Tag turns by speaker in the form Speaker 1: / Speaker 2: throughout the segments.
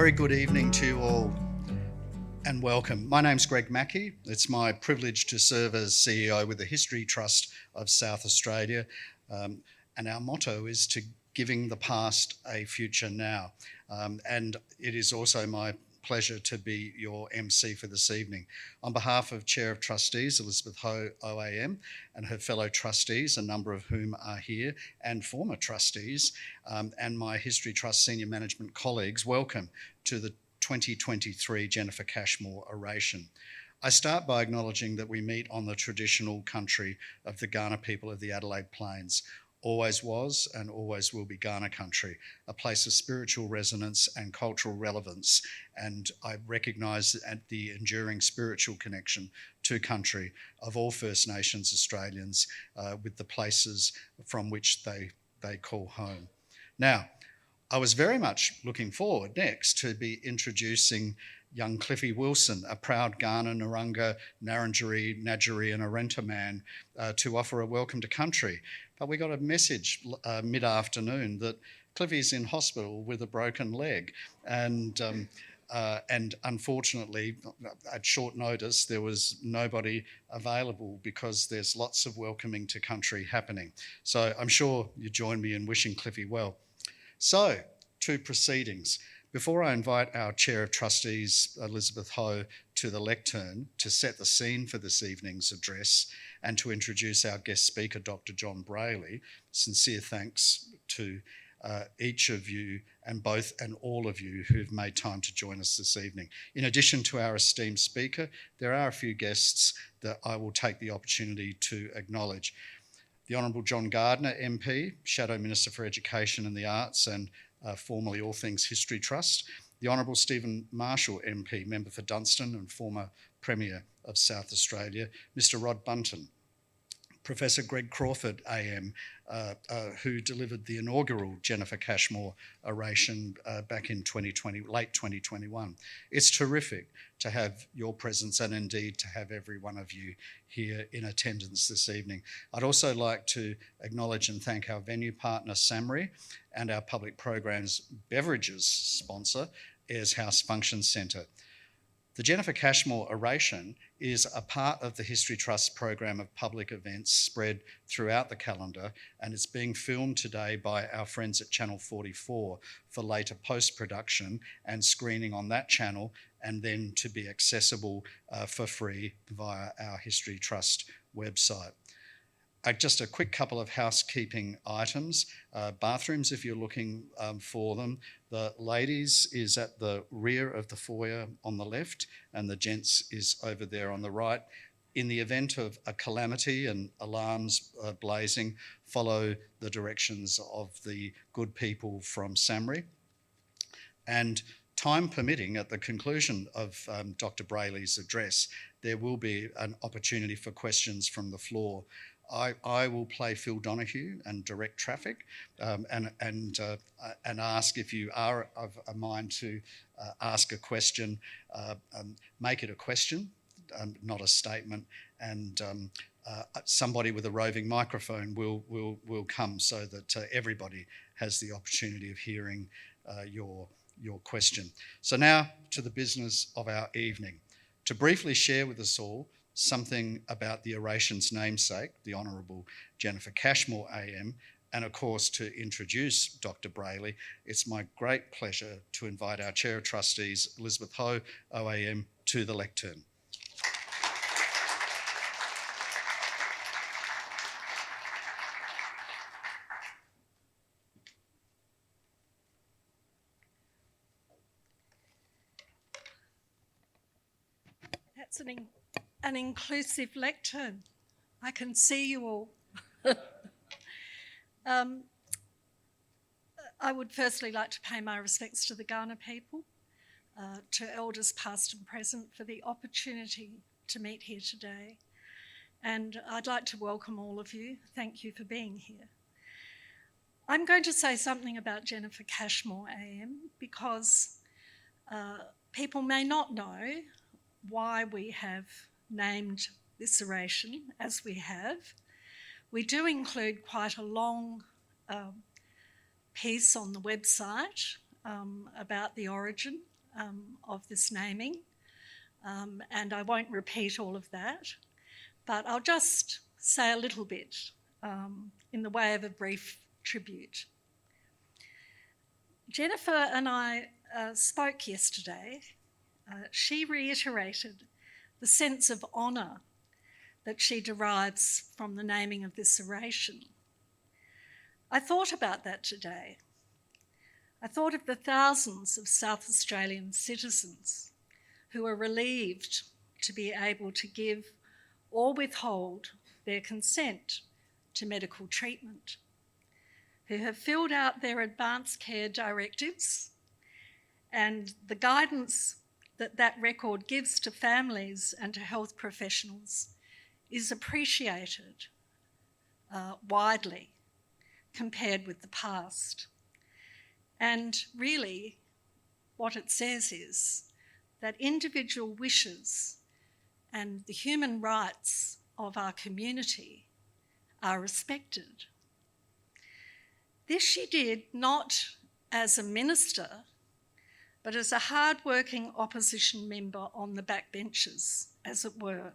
Speaker 1: very good evening to you all and welcome. My name's Greg Mackey. It's my privilege to serve as CEO with the History Trust of South Australia, and our motto is to giving the past a future now. And it is also my pleasure to be your MC for this evening. On behalf of Chair of Trustees Elizabeth Ho OAM and her fellow trustees, a number of whom are here, and former trustees, and my History Trust senior management colleagues, welcome to the 2023 Jennifer Cashmore Oration. I start by acknowledging that we meet on the traditional country of the Kaurna people of the Adelaide Plains. Always was and always will be Kaurna country, a place of spiritual resonance and cultural relevance, and I recognise the enduring spiritual connection to country of all First Nations Australians with the places from which they call home. Now, I was very much looking forward next to be introducing young Cliffy Wilson, a proud Kaurna, Narungga, Narrandjeri, Nadjeri and Orenta man, to offer a welcome to country. But we got a message mid-afternoon that Cliffy's in hospital with a broken leg. And unfortunately, at short notice, there was nobody available because there's lots of welcoming to country happening. So I'm sure you join me in wishing Cliffy well. So, to proceedings. Before I invite our Chair of Trustees, Elizabeth Ho, to the lectern to set the scene for this evening's address and to introduce our guest speaker, Dr. John Brayley, sincere thanks to each of you and all of you who've made time to join us this evening. In addition to our esteemed speaker, there are a few guests that I will take the opportunity to acknowledge. The Honourable John Gardner, MP, Shadow Minister for Education and the Arts and formerly All Things History Trust. The Honourable Stephen Marshall, MP, Member for Dunstan and former Premier of South Australia. Mr Rod Bunton. Professor Greg Crawford, AM, who delivered the inaugural Jennifer Cashmore Oration back in late 2021. It's terrific to have your presence and indeed to have every one of you here in attendance this evening. I'd also like to acknowledge and thank our venue partner, SAMRI, and our public programs beverages sponsor, Ayers House Function Centre. The Jennifer Cashmore Oration is a part of the History Trust program of public events spread throughout the calendar, and it's being filmed today by our friends at Channel 44 for later post-production and screening on that channel, and then to be accessible for free via our History Trust website. Just a quick couple of housekeeping items. Bathrooms, if you're looking for them. The ladies is at the rear of the foyer on the left, and the gents is over there on the right. In the event of a calamity and alarms blazing, follow the directions of the good people from SAMRI. And time permitting, at the conclusion of Dr. Brayley's address, there will be an opportunity for questions from the floor. I will play Phil Donahue and direct traffic and ask if you are of a mind to ask a question, make it a question, not a statement, and somebody with a roving microphone will come so that everybody has the opportunity of hearing your question. So now to the business of our evening. To briefly share with us all something about the oration's namesake, the Honourable Jennifer Cashmore AM, and of course to introduce Dr. Brayley, it's my great pleasure to invite our Chair of Trustees, Elizabeth Ho OAM, to the lectern.
Speaker 2: That's an inclusive lectern. I can see you all. I would firstly like to pay my respects to the Kaurna people, to elders past and present, for the opportunity to meet here today. And I'd like to welcome all of you. Thank you for being here. I'm going to say something about Jennifer Cashmore AM because people may not know why we have named this oration as we have. We do include quite a long piece on the website about the origin of this naming, and I won't repeat all of that, but I'll just say a little bit in the way of a brief tribute. Jennifer and I spoke yesterday. She reiterated the sense of honour that she derives from the naming of this oration. I thought about that today. I thought of the thousands of South Australian citizens who are relieved to be able to give or withhold their consent to medical treatment, who have filled out their advanced care directives, and the guidance that that record gives to families and to health professionals is appreciated widely compared with the past. And really, what it says is that individual wishes and the human rights of our community are respected. This she did not as a minister, but as a hard-working opposition member on the backbenches, as it were,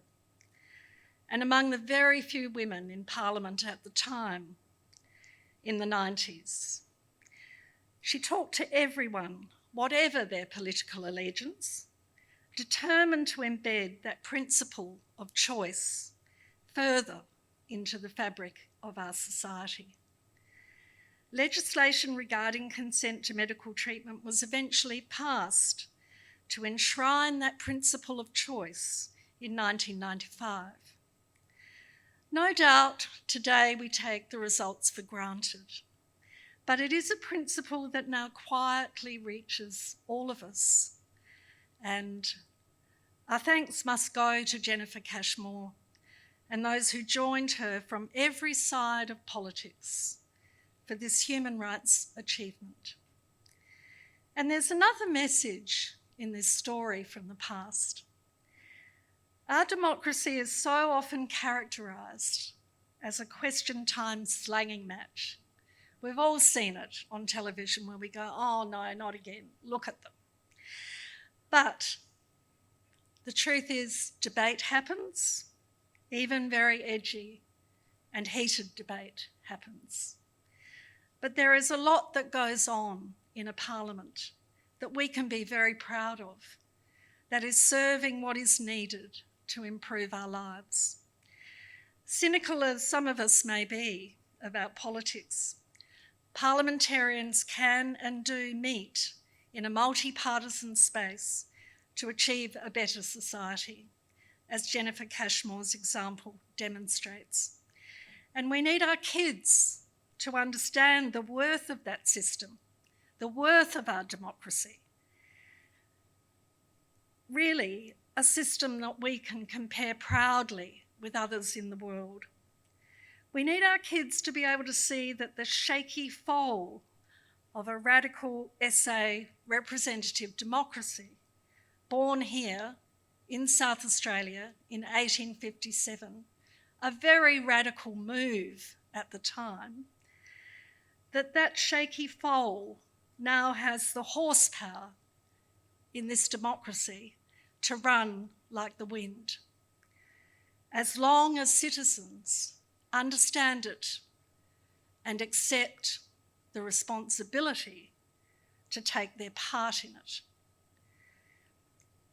Speaker 2: and among the very few women in Parliament at the time, in the 90s. She talked to everyone, whatever their political allegiance, determined to embed that principle of choice further into the fabric of our society. Legislation regarding consent to medical treatment was eventually passed to enshrine that principle of choice in 1995. No doubt today we take the results for granted, but it is a principle that now quietly reaches all of us. And our thanks must go to Jennifer Cashmore and those who joined her from every side of politics for this human rights achievement. And there's another message in this story from the past. Our democracy is so often characterised as a question time slanging match. We've all seen it on television where we go, oh no, not again, look at them. But the truth is, debate happens, even very edgy and heated debate happens. But there is a lot that goes on in a parliament that we can be very proud of, that is serving what is needed to improve our lives. Cynical as some of us may be about politics, parliamentarians can and do meet in a multi-partisan space to achieve a better society, as Jennifer Cashmore's example demonstrates. And we need our kids to understand the worth of that system, the worth of our democracy. Really, a system that we can compare proudly with others in the world. We need our kids to be able to see that the shaky foal of a radical SA representative democracy, born here in South Australia in 1857, a very radical move at the time, that shaky foal now has the horsepower in this democracy to run like the wind. As long as citizens understand it and accept the responsibility to take their part in it.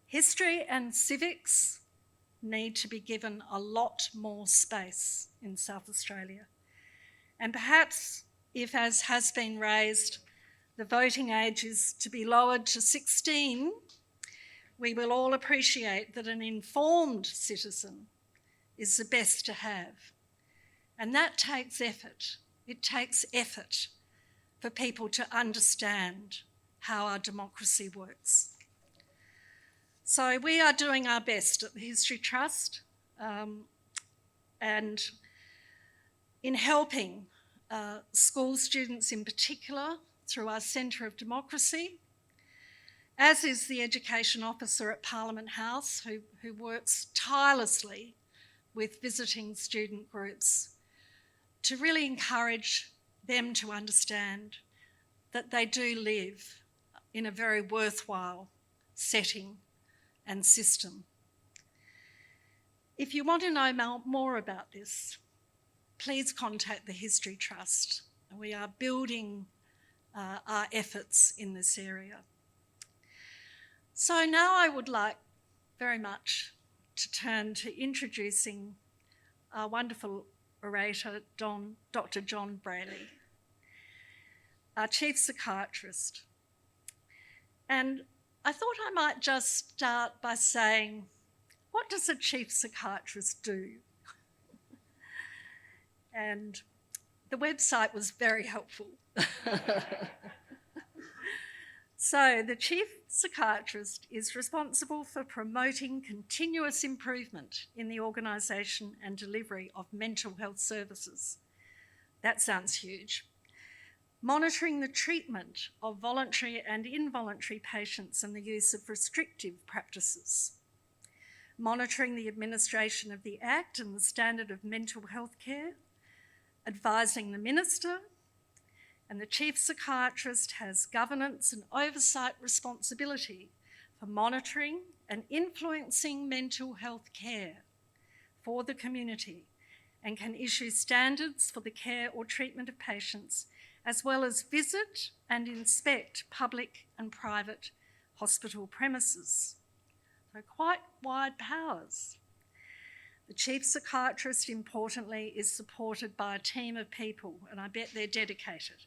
Speaker 2: History and civics need to be given a lot more space in South Australia. And perhaps if, as has been raised, the voting age is to be lowered to 16, we will all appreciate that an informed citizen is the best to have. And that takes effort. It takes effort for people to understand how our democracy works. So we are doing our best at the History Trust and in helping school students in particular through our Centre of Democracy, as is the Education Officer at Parliament House who works tirelessly with visiting student groups to really encourage them to understand that they do live in a very worthwhile setting and system. If you want to know more about this, please contact the History Trust. We are building our efforts in this area. So now I would like very much to turn to introducing our wonderful orator, Dr. John Brayley, our Chief Psychiatrist. And I thought I might just start by saying, what does a Chief Psychiatrist do? And the website was very helpful. So the Chief Psychiatrist is responsible for promoting continuous improvement in the organisation and delivery of mental health services. That sounds huge. Monitoring the treatment of voluntary and involuntary patients and the use of restrictive practices. Monitoring the administration of the Act and the standard of mental health care. Advising the Minister. And the Chief Psychiatrist has governance and oversight responsibility for monitoring and influencing mental health care for the community, and can issue standards for the care or treatment of patients, as well as visit and inspect public and private hospital premises. So quite wide powers. The Chief Psychiatrist, importantly, is supported by a team of people, and I bet they're dedicated,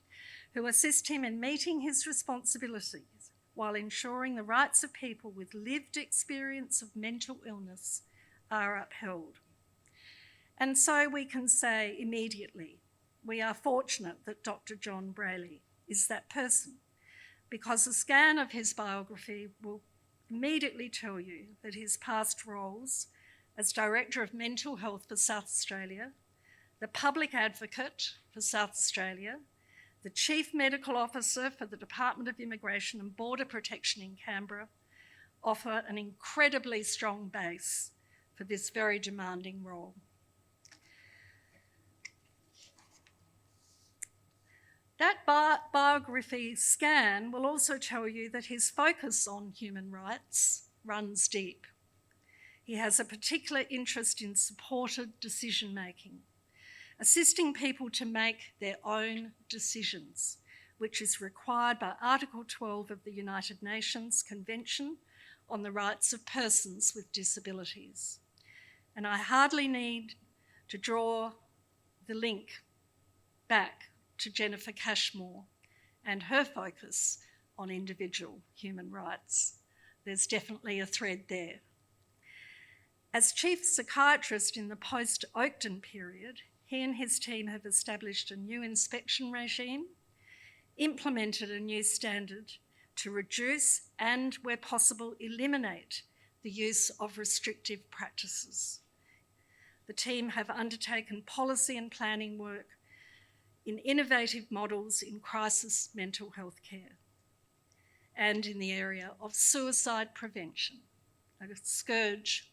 Speaker 2: who assist him in meeting his responsibilities while ensuring the rights of people with lived experience of mental illness are upheld. And so we can say immediately, we are fortunate that Dr. John Brayley is that person, because a scan of his biography will immediately tell you that his past roles as Director of Mental Health for South Australia, the Public Advocate for South Australia, the Chief Medical Officer for the Department of Immigration and Border Protection in Canberra, offer an incredibly strong base for this very demanding role. That biography scan will also tell you that his focus on human rights runs deep. He has a particular interest in supported decision-making, assisting people to make their own decisions, which is required by Article 12 of the United Nations Convention on the Rights of Persons with Disabilities. And I hardly need to draw the link back to Jennifer Cashmore and her focus on individual human rights. There's definitely a thread there. As Chief Psychiatrist in the post-Oakden period, he and his team have established a new inspection regime, implemented a new standard to reduce and, where possible, eliminate the use of restrictive practices. The team have undertaken policy and planning work in innovative models in crisis mental health care and in the area of suicide prevention, a scourge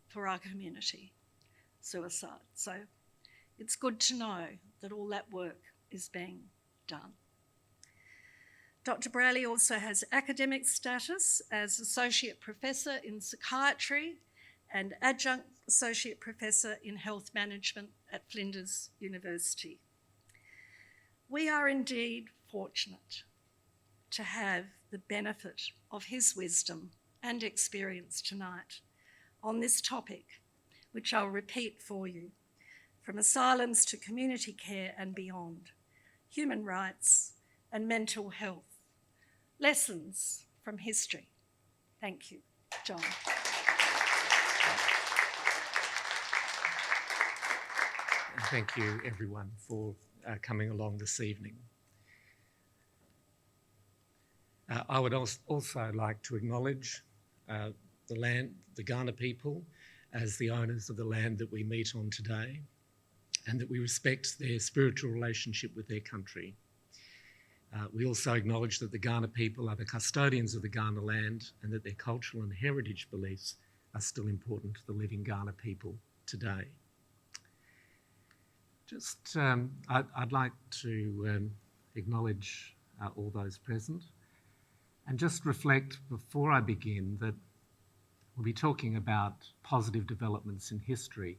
Speaker 2: for our community, suicide. So it's good to know that all that work is being done. Dr. Brayley also has academic status as Associate Professor in Psychiatry and Adjunct Associate Professor in Health Management at Flinders University. We are indeed fortunate to have the benefit of his wisdom and experience tonight on this topic, which I'll repeat for you, from asylums to community care and beyond, human rights and mental health, lessons from history. Thank you, John.
Speaker 3: Thank you, everyone, for coming along this evening. I would also like to acknowledge the Kaurna people as the owners of the land that we meet on today, and that we respect their spiritual relationship with their country. We also acknowledge that the Kaurna people are the custodians of the Kaurna land, and that their cultural and heritage beliefs are still important to the living Kaurna people today. I'd like to acknowledge all those present. And just reflect before I begin that we'll be talking about positive developments in history,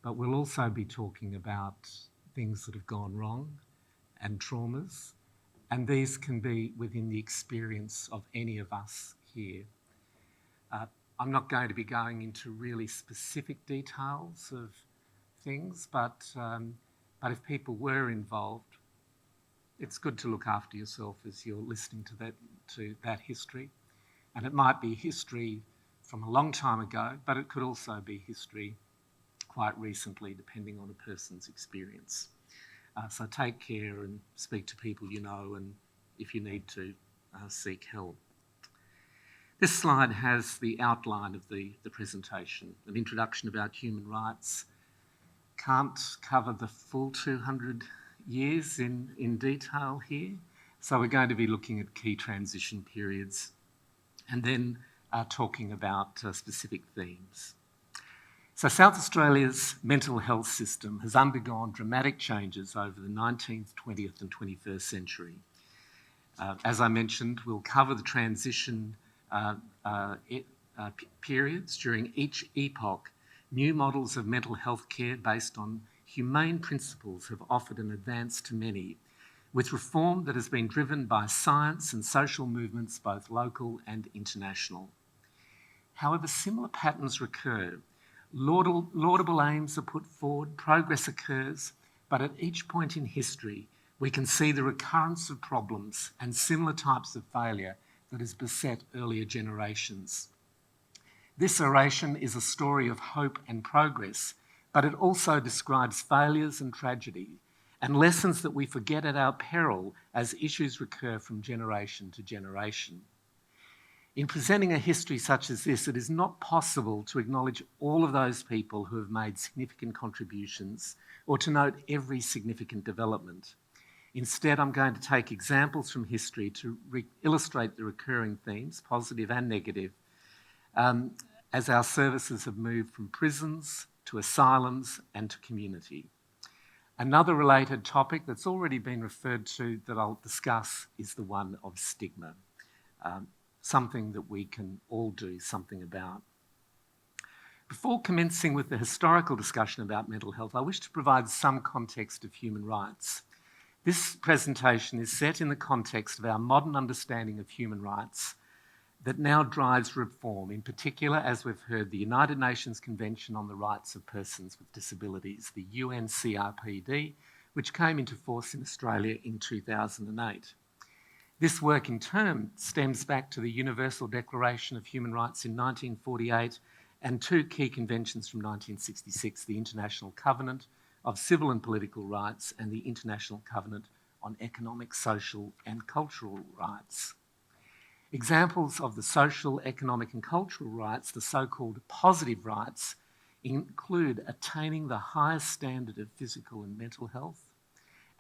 Speaker 3: but we'll also be talking about things that have gone wrong and traumas, and these can be within the experience of any of us here. I'm not going to be going into really specific details of things, but if people were involved, it's good to look after yourself as you're listening to that history. And it might be history from a long time ago, but it could also be history quite recently, depending on a person's experience. So take care and speak to people you know, and if you need to, seek help. This slide has the outline of the presentation, an introduction about human rights. Can't cover the full 200 years in detail here, so we're going to be looking at key transition periods and then talking about specific themes. So South Australia's mental health system has undergone dramatic changes over the 19th, 20th and 21st century. As I mentioned, we'll cover the transition periods. During each epoch, new models of mental health care based on humane principles have offered an advance to many, with reform that has been driven by science and social movements, both local and international. However, similar patterns recur. Laudable aims are put forward, progress occurs, but at each point in history, we can see the recurrence of problems and similar types of failure that has beset earlier generations. This oration is a story of hope and progress, but it also describes failures and tragedy and lessons that we forget at our peril as issues recur from generation to generation. In presenting a history such as this, it is not possible to acknowledge all of those people who have made significant contributions or to note every significant development. Instead, I'm going to take examples from history to illustrate the recurring themes, positive and negative, as our services have moved from prisons to asylums and to community. Another related topic that's already been referred to that I'll discuss is the one of stigma, something that we can all do something about. Before commencing with the historical discussion about mental health, I wish to provide some context of human rights. This presentation is set in the context of our modern understanding of human rights that now drives reform, in particular, as we've heard, the United Nations Convention on the Rights of Persons with Disabilities, the UNCRPD, which came into force in Australia in 2008. This work in turn stems back to the Universal Declaration of Human Rights in 1948 and two key conventions from 1966, the International Covenant of Civil and Political Rights and the International Covenant on Economic, Social and Cultural Rights. Examples of the social, economic and cultural rights, the so-called positive rights, include attaining the highest standard of physical and mental health,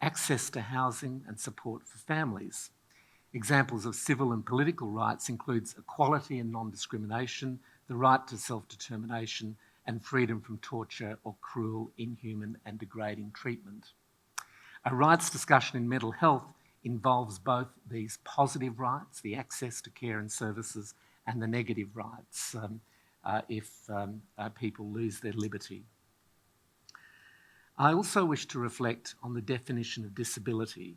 Speaker 3: access to housing and support for families. Examples of civil and political rights includes equality and non-discrimination, the right to self-determination and freedom from torture or cruel, inhuman and degrading treatment. A rights discussion in mental health involves both these positive rights, the access to care and services, and the negative rights if people lose their liberty. I also wish to reflect on the definition of disability.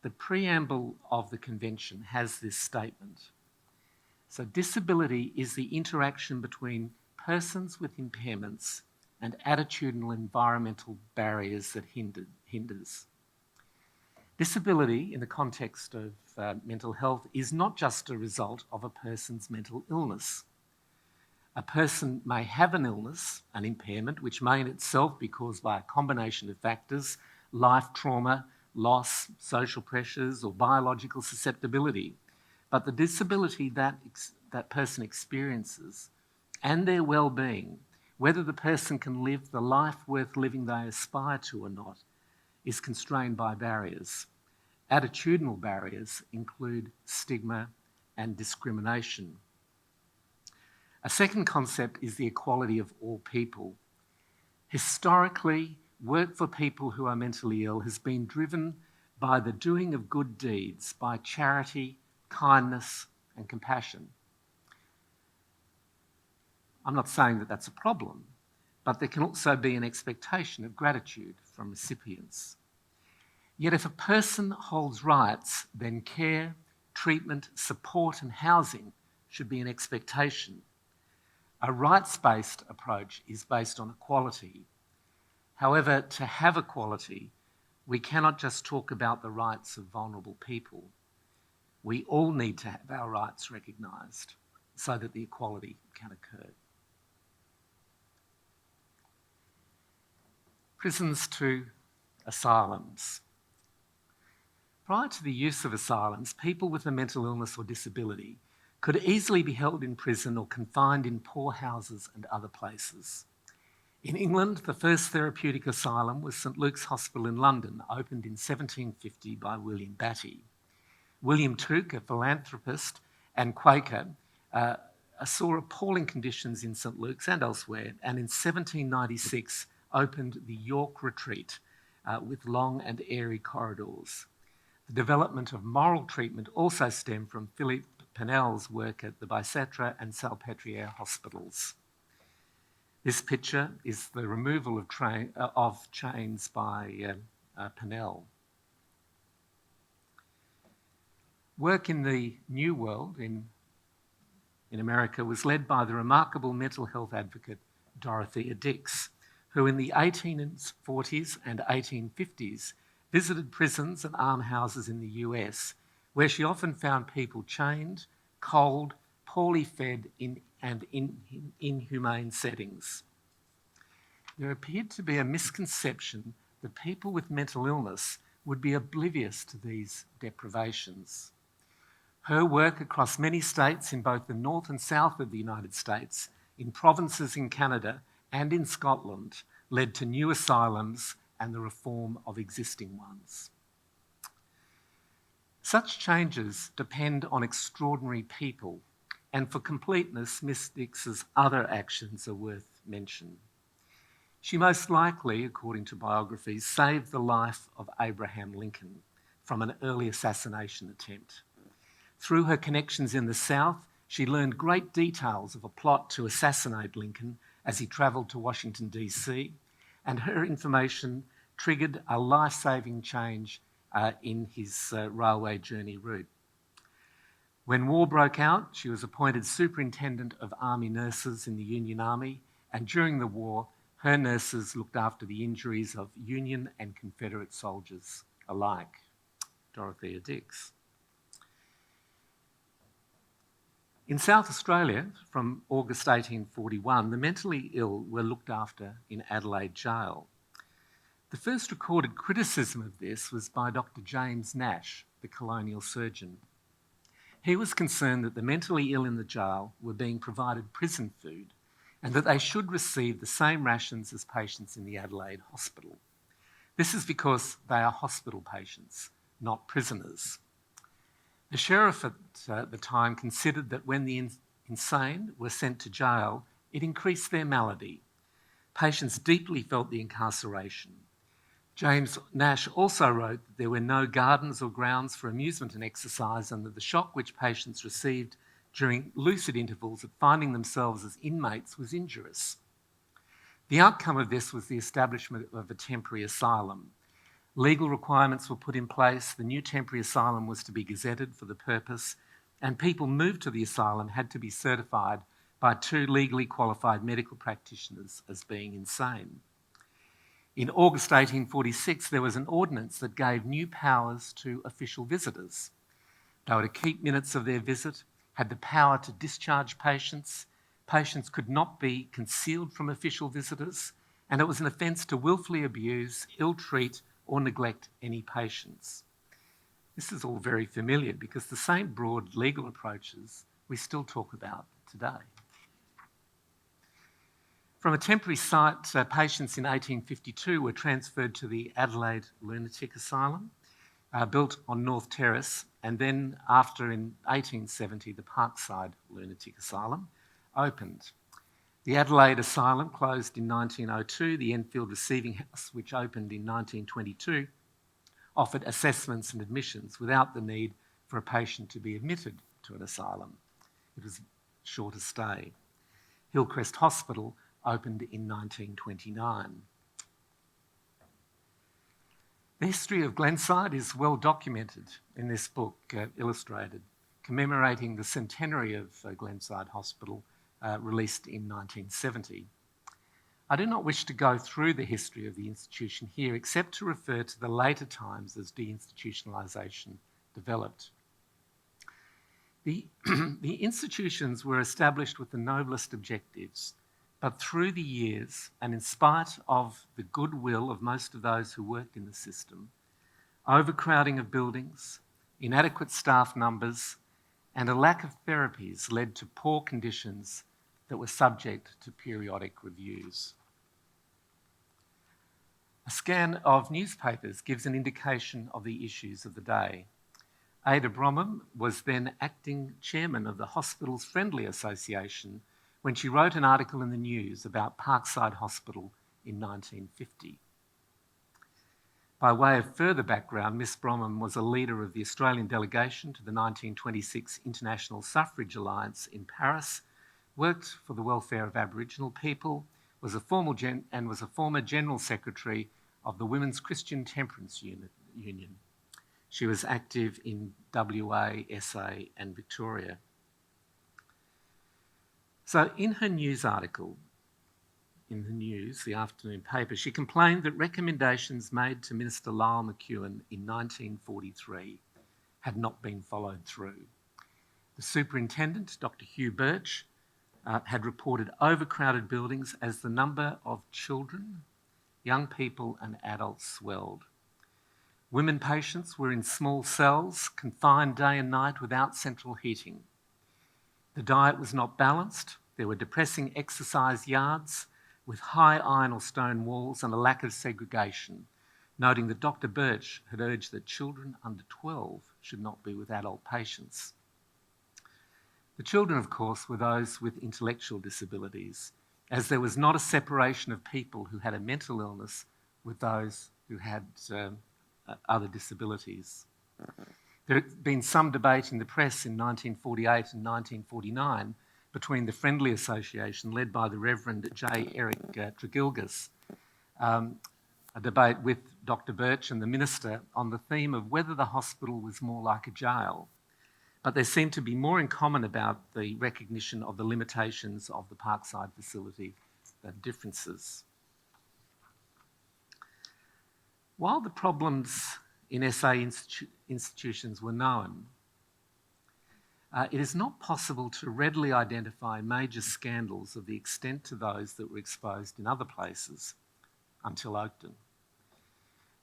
Speaker 3: The preamble of the convention has this statement. So disability is the interaction between persons with impairments and attitudinal environmental barriers that hinders. Disability, in the context of mental health, is not just a result of a person's mental illness. A person may have an illness, an impairment, which may in itself be caused by a combination of factors, life trauma, loss, social pressures, or biological susceptibility. But the disability that person experiences and their well-being, whether the person can live the life worth living they aspire to or not, is constrained by barriers. Attitudinal barriers include stigma and discrimination. A second concept is the equality of all people. Historically, work for people who are mentally ill has been driven by the doing of good deeds, by charity, kindness and compassion. I'm not saying that that's a problem, but there can also be an expectation of gratitude from recipients. Yet if a person holds rights, then care, treatment, support and housing should be an expectation. A rights-based approach is based on equality. However, to have equality, we cannot just talk about the rights of vulnerable people. We all need to have our rights recognised so that the equality can occur. Prisons to asylums. Prior to the use of asylums, people with a mental illness or disability could easily be held in prison or confined in poorhouses and other places. In England, the first therapeutic asylum was St Luke's Hospital in London, opened in 1750 by William Batty. William Tuke, a philanthropist and Quaker, saw appalling conditions in St Luke's and elsewhere, and in 1796 opened the York Retreat with long and airy corridors. The development of moral treatment also stemmed from Philippe Pinel's work at the Bicêtre and Salpêtrière hospitals. This picture is the removal of chains by Pinel. Work in the New World in America was led by the remarkable mental health advocate Dorothea Dix, who in the 1840s and 1850s visited prisons and almshouses in the US, where she often found people chained, cold, poorly fed and in inhumane settings. There appeared to be a misconception that people with mental illness would be oblivious to these deprivations. Her work across many states in both the north and south of the United States, in provinces in Canada and in Scotland, led to new asylums and the reform of existing ones. Such changes depend on extraordinary people, and for completeness, Miss Dix's other actions are worth mention. She most likely, according to biographies, saved the life of Abraham Lincoln from an early assassination attempt. Through her connections in the South, she learned great details of a plot to assassinate Lincoln as he travelled to Washington, D.C., and her information triggered a life-saving change in his railway journey route. When war broke out, she was appointed Superintendent of Army Nurses in the Union Army, and during the war, her nurses looked after the injuries of Union and Confederate soldiers alike. Dorothea Dix. In South Australia, from August 1841, the mentally ill were looked after in Adelaide Jail. The first recorded criticism of this was by Dr. James Nash, the colonial surgeon. He was concerned that the mentally ill in the jail were being provided prison food and that they should receive the same rations as patients in the Adelaide hospital. This is because they are hospital patients, not prisoners. The sheriff at the time considered that when the insane were sent to jail, it increased their malady. Patients deeply felt the incarceration. James Nash also wrote that there were no gardens or grounds for amusement and exercise, and that the shock which patients received during lucid intervals at finding themselves as inmates was injurious. The outcome of this was the establishment of a temporary asylum. Legal requirements were put in place, the new temporary asylum was to be gazetted for the purpose, and people moved to the asylum had to be certified by 2 legally qualified medical practitioners as being insane. In August 1846, there was an ordinance that gave new powers to official visitors. They were to keep minutes of their visit, had the power to discharge patients. Patients could not be concealed from official visitors, and it was an offence to willfully abuse, ill-treat, or neglect any patients. This is all very familiar because the same broad legal approaches we still talk about today. From a temporary site, patients in 1852 were transferred to the Adelaide Lunatic Asylum, built on North Terrace, and then after in 1870 the Parkside Lunatic Asylum opened. The Adelaide Asylum closed in 1902. The Enfield Receiving House, which opened in 1922, offered assessments and admissions without the need for a patient to be admitted to an asylum. It was short a stay. Hillcrest Hospital opened in 1929. The history of Glenside is well documented in this book, Illustrated, commemorating the centenary of Glenside Hospital, released in 1970. I do not wish to go through the history of the institution here, except to refer to the later times as deinstitutionalisation developed. The institutions were established with the noblest objectives, but through the years, and in spite of the goodwill of most of those who worked in the system, overcrowding of buildings, inadequate staff numbers, and a lack of therapies led to poor conditions that were subject to periodic reviews. A scan of newspapers gives an indication of the issues of the day. Ada Bromham was then acting chairman of the Hospitals Friendly Association when she wrote an article in the news about Parkside Hospital in 1950. By way of further background, Miss Bromham was a leader of the Australian delegation to the 1926 International Suffrage Alliance in Paris, worked for the welfare of Aboriginal people, was a former General Secretary of the Women's Christian Temperance Union. She was active in WA, SA and Victoria. So in her news article, in the news, the afternoon paper, she complained that recommendations made to Minister Lyle McEwen in 1943 had not been followed through. The superintendent, Dr. Hugh Birch, had reported overcrowded buildings as the number of children, young people and adults swelled. Women patients were in small cells, confined day and night without central heating. The diet was not balanced. There were depressing exercise yards with high iron or stone walls and a lack of segregation, noting that Dr. Birch had urged that children under 12 should not be with adult patients. The children, of course, were those with intellectual disabilities, as there was not a separation of people who had a mental illness with those who had other disabilities. There had been some debate in the press in 1948 and 1949 between the Friendly Association, led by the Reverend J. Eric Tregilgas, a debate with Dr. Birch and the Minister on the theme of whether the hospital was more like a jail. But there seemed to be more in common about the recognition of the limitations of the Parkside facility than differences. While the problems in SA institutions were known, it is not possible to readily identify major scandals of the extent to those that were exposed in other places until Oakden.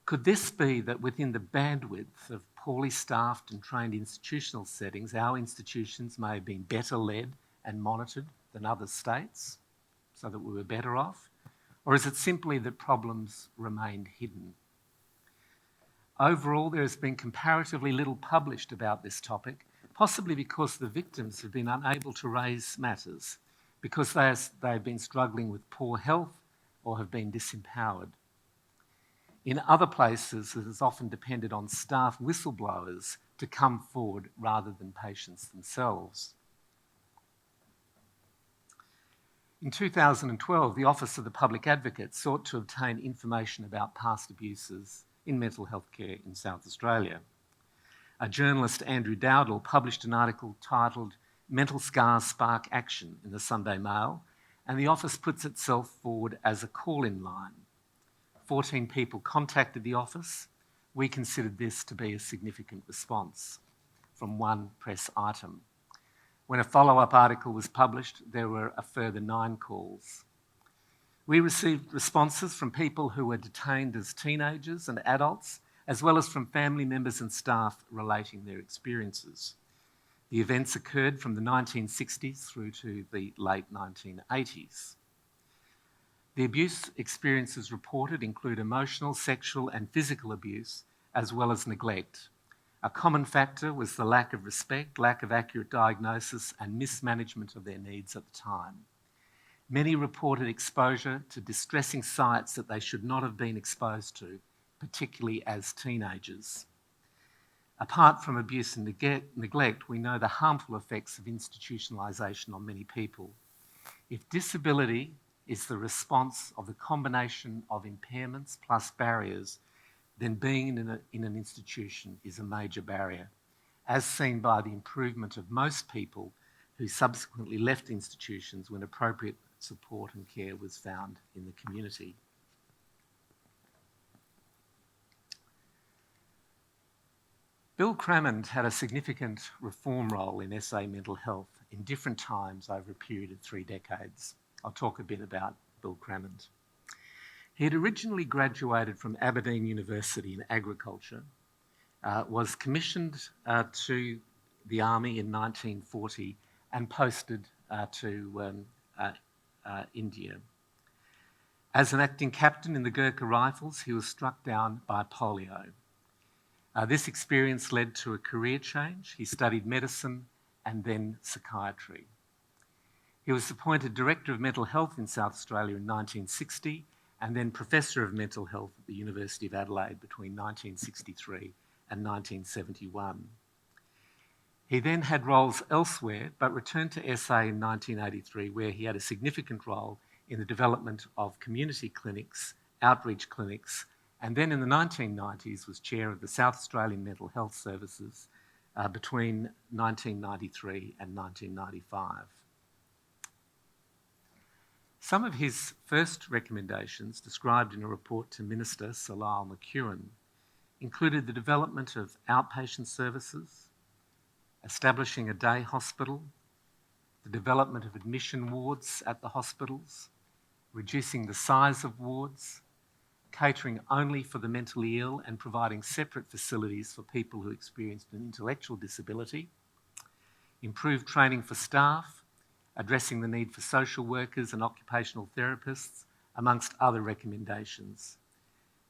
Speaker 3: Could this be that within the bandwidth of poorly staffed and trained institutional settings, our institutions may have been better led and monitored than other states, so that we were better off? Or is it simply that problems remained hidden? Overall, there has been comparatively little published about this topic, possibly because the victims have been unable to raise matters, because they have been struggling with poor health or have been disempowered. In other places, it has often depended on staff whistleblowers to come forward rather than patients themselves. In 2012, the Office of the Public Advocate sought to obtain information about past abuses in mental health care in South Australia. A journalist, Andrew Dowdall, published an article titled "Mental Scars Spark Action" in the Sunday Mail, and the office puts itself forward as a call-in line. 14 people contacted the office. We considered this to be a significant response from one press item. When a follow-up article was published, there were a further 9 calls. We received responses from people who were detained as teenagers and adults, as well as from family members and staff relating their experiences. The events occurred from the 1960s through to the late 1980s. The abuse experiences reported include emotional, sexual and physical abuse, as well as neglect. A common factor was the lack of respect, lack of accurate diagnosis and mismanagement of their needs at the time. Many reported exposure to distressing sights that they should not have been exposed to, particularly as teenagers. Apart from abuse and neglect, we know the harmful effects of institutionalisation on many people. If disability is the response of the combination of impairments plus barriers, then being in an institution is a major barrier, as seen by the improvement of most people who subsequently left institutions when appropriate support and care was found in the community. Bill Crammond had a significant reform role in SA mental health in different times over a period of 3 decades. I'll talk a bit about Bill Crammond. He had originally graduated from Aberdeen University in agriculture, was commissioned to the army in 1940 and posted to India. As an acting captain in the Gurkha Rifles, he was struck down by polio. This experience led to a career change. He studied medicine and then psychiatry. He was appointed Director of Mental Health in South Australia in 1960 and then Professor of Mental Health at the University of Adelaide between 1963 and 1971. He then had roles elsewhere but returned to SA in 1983 where he had a significant role in the development of community clinics, outreach clinics, and then in the 1990s was chair of the South Australian Mental Health Services between 1993 and 1995. Some of his first recommendations, described in a report to Minister Sir Lyle McEwen, included the development of outpatient services, establishing a day hospital, the development of admission wards at the hospitals, reducing the size of wards, catering only for the mentally ill and providing separate facilities for people who experienced an intellectual disability, improved training for staff, addressing the need for social workers and occupational therapists, amongst other recommendations,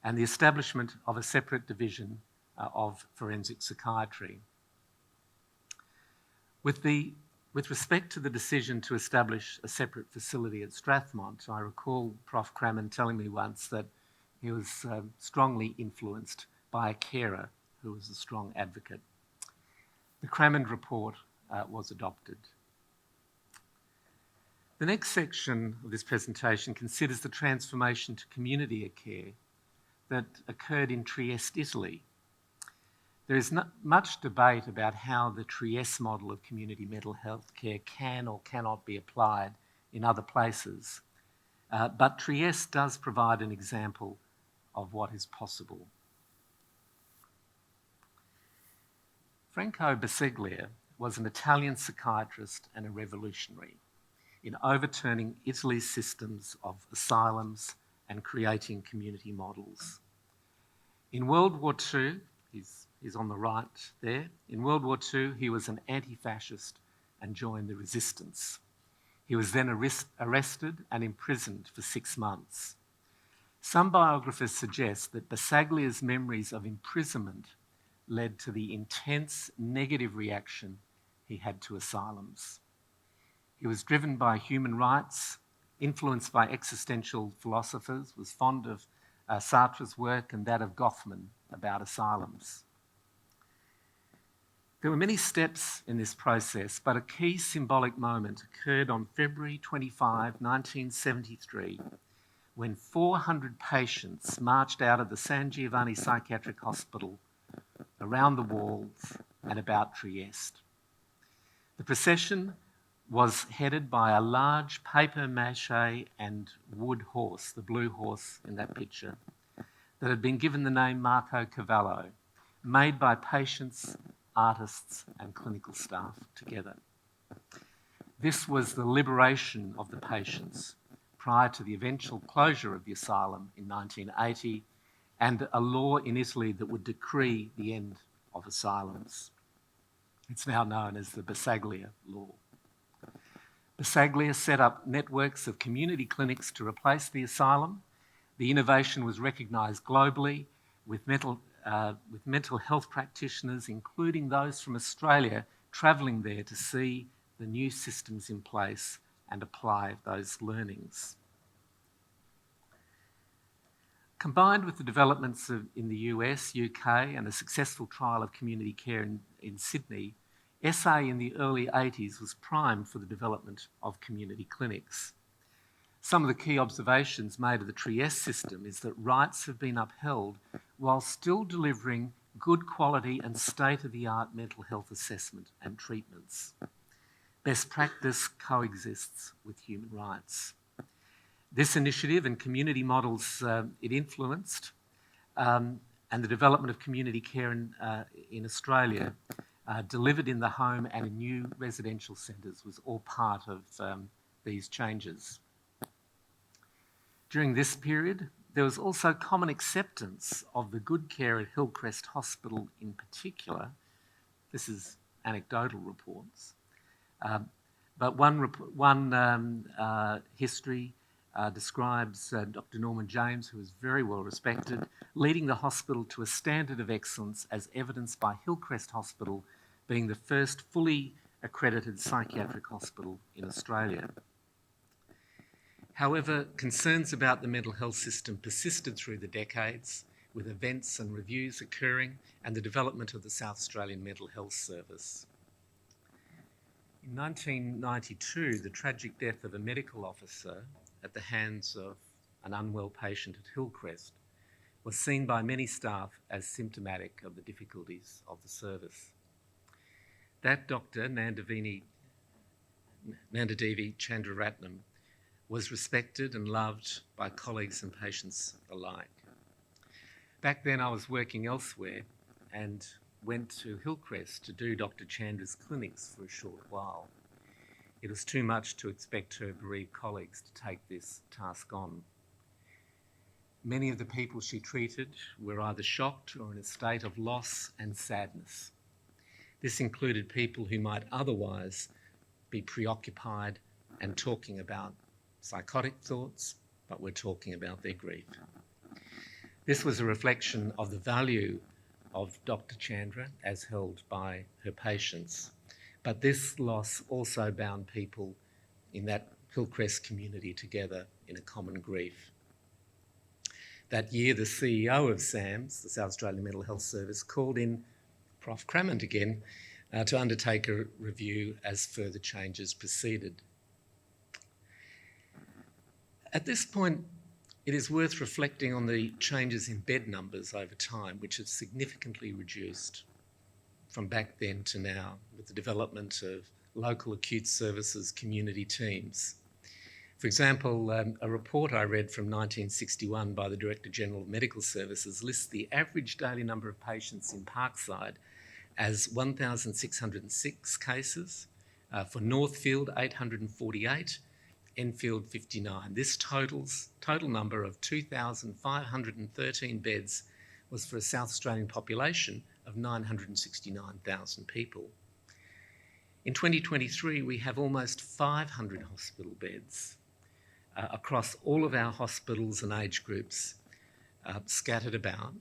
Speaker 3: and the establishment of a separate division of forensic psychiatry. With respect to the decision to establish a separate facility at Strathmont, I recall Prof Crammond telling me once that he was strongly influenced by a carer who was a strong advocate. The Crammond report was adopted. The next section of this presentation considers the transformation to community care that occurred in Trieste, Italy. There is not much debate about how the Trieste model of community mental health care can or cannot be applied in other places, but Trieste does provide an example of what is possible. Franco Basaglia was an Italian psychiatrist and a revolutionary in overturning Italy's systems of asylums and creating community models. In World War II, he's on the right there, in World War II he was an anti-fascist and joined the resistance. He was then arrested and imprisoned for 6 months. Some biographers suggest that Basaglia's memories of imprisonment led to the intense negative reaction he had to asylums. He was driven by human rights, influenced by existential philosophers, was fond of Sartre's work and that of Goffman about asylums. There were many steps in this process, but a key symbolic moment occurred on February 25, 1973, when 400 patients marched out of the San Giovanni Psychiatric Hospital around the walls and about Trieste. The procession was headed by a large papier-mâché and wood horse, the blue horse in that picture, that had been given the name Marco Cavallo, made by patients, artists and clinical staff together. This was the liberation of the patients prior to the eventual closure of the asylum in 1980 and a law in Italy that would decree the end of asylums. It's now known as the Basaglia Law. Basaglia set up networks of community clinics to replace the asylum. The innovation was recognised globally with mental health practitioners, including those from Australia, travelling there to see the new systems in place and apply those learnings. Combined with the developments in the US, UK, and a successful trial of community care in Sydney, SA in the early 80s was primed for the development of community clinics. Some of the key observations made of the Trieste system is that rights have been upheld while still delivering good quality and state-of-the-art mental health assessment and treatments. Best practice coexists with human rights. This initiative and community models it influenced and the development of community care in Australia delivered in the home and in new residential centres was all part of these changes. During this period, there was also common acceptance of the good care at Hillcrest Hospital in particular. This is anecdotal reports. But one history describes Dr. Norman James, who was very well respected, leading the hospital to a standard of excellence as evidenced by Hillcrest Hospital being the first fully accredited psychiatric hospital in Australia. However, concerns about the mental health system persisted through the decades, with events and reviews occurring and the development of the South Australian Mental Health Service. In 1992, the tragic death of a medical officer at the hands of an unwell patient at Hillcrest was seen by many staff as symptomatic of the difficulties of the service. That doctor, Nandadevi Chandraratnam, was respected and loved by colleagues and patients alike. Back then I was working elsewhere and went to Hillcrest to do Dr. Chandra's clinics for a short while. It was too much to expect her bereaved colleagues to take this task on. Many of the people she treated were either shocked or in a state of loss and sadness. This included people who might otherwise be preoccupied and talking about psychotic thoughts, but we're talking about their grief. This was a reflection of the value of Dr. Chandra as held by her patients, but this loss also bound people in that Hillcrest community together in a common grief. That year, the CEO of SAMS, the South Australian Mental Health Service, called in Prof. Cramond again to undertake a review as further changes proceeded. At this point, it is worth reflecting on the changes in bed numbers over time, which have significantly reduced from back then to now with the development of local acute services community teams. For example, a report I read from 1961 by the Director General of Medical Services lists the average daily number of patients in Parkside as 1,606 cases, for Northfield 848, Enfield 59. This total number of 2,513 beds was for a South Australian population of 969,000 people. In 2023, we have almost 500 hospital beds across all of our hospitals and age groups scattered about,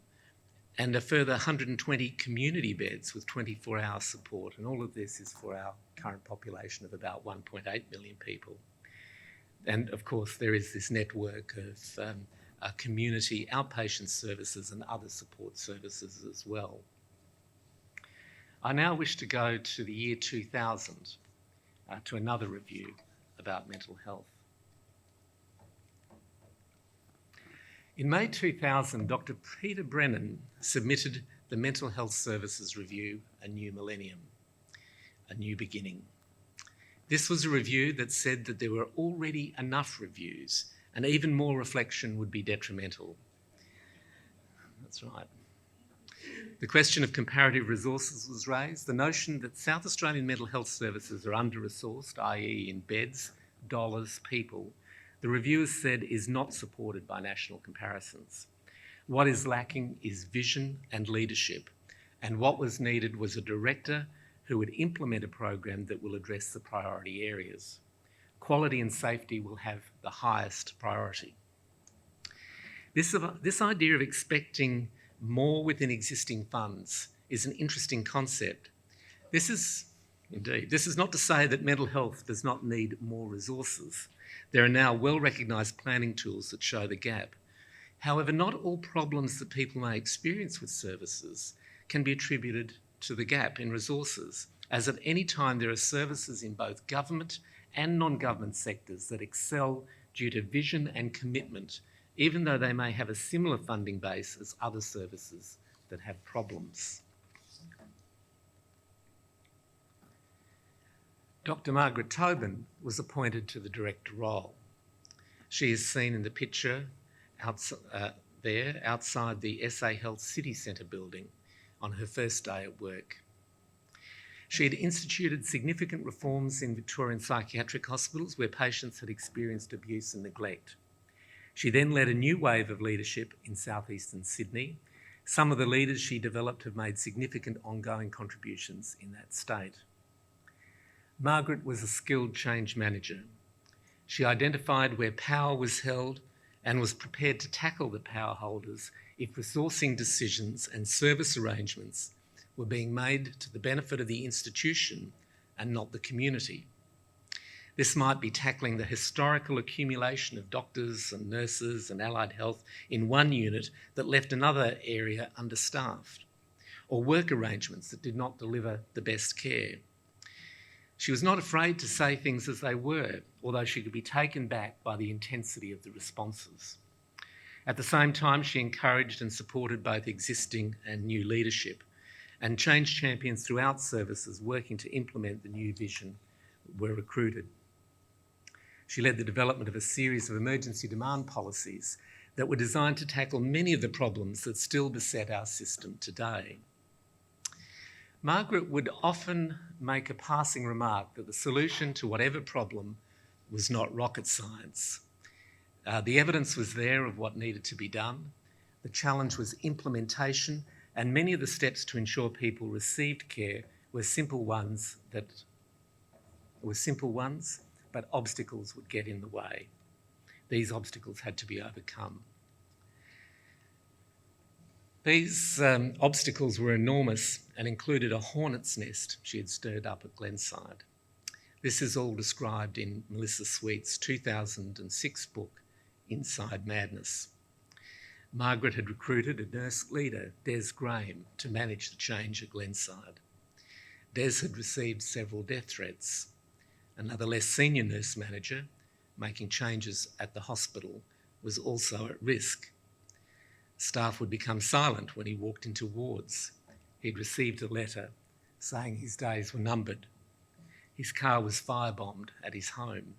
Speaker 3: and a further 120 community beds with 24-hour support. And all of this is for our current population of about 1.8 million people. And of course, there is this network of community outpatient services and other support services as well. I now wish to go to the year 2000, to another review about mental health. In May 2000, Dr. Peter Brennan submitted the Mental Health Services Review, A New Millennium, A New Beginning. This was a review that said that there were already enough reviews and even more reflection would be detrimental. That's right. The question of comparative resources was raised. The notion that South Australian mental health services are under-resourced, i.e. in beds, dollars, people, the reviewers said is not supported by national comparisons. What is lacking is vision and leadership, and what was needed was a director who would implement a program that will address the priority areas. Quality and safety will have the highest priority. This idea of expecting more within existing funds is an interesting concept. This is not to say that mental health does not need more resources. There are now well-recognised planning tools that show the gap. However, not all problems that people may experience with services can be attributed to the gap in resources, as at any time there are services in both government and non-government sectors that excel due to vision and commitment, even though they may have a similar funding base as other services that have problems. Dr. Margaret Tobin was appointed to the director role. She is seen in the picture outside the SA Health City Centre building on her first day at work. She had instituted significant reforms in Victorian psychiatric hospitals where patients had experienced abuse and neglect. She then led a new wave of leadership in southeastern Sydney. Some of the leaders she developed have made significant ongoing contributions in that state. Margaret was a skilled change manager. She identified where power was held and was prepared to tackle the power holders if resourcing decisions and service arrangements were being made to the benefit of the institution and not the community. This might be tackling the historical accumulation of doctors and nurses and allied health in one unit that left another area understaffed, or work arrangements that did not deliver the best care. She was not afraid to say things as they were, although she could be taken back by the intensity of the responses. At the same time, she encouraged and supported both existing and new leadership, and change champions throughout services working to implement the new vision were recruited. She led the development of a series of emergency demand policies that were designed to tackle many of the problems that still beset our system today. Margaret would often make a passing remark that the solution to whatever problem was not rocket science. The evidence was there of what needed to be done. The challenge was implementation, and many of the steps to ensure people received care were simple ones, but obstacles would get in the way. These obstacles had to be overcome. These obstacles were enormous and included a hornet's nest she had stirred up at Glenside. This is all described in Melissa Sweet's 2006 book, Inside Madness. Margaret had recruited a nurse leader, Des Graham, to manage the change at Glenside. Des had received several death threats. Another less senior nurse manager, making changes at the hospital, was also at risk. Staff would become silent when he walked into wards. He'd received a letter saying his days were numbered. His car was firebombed at his home.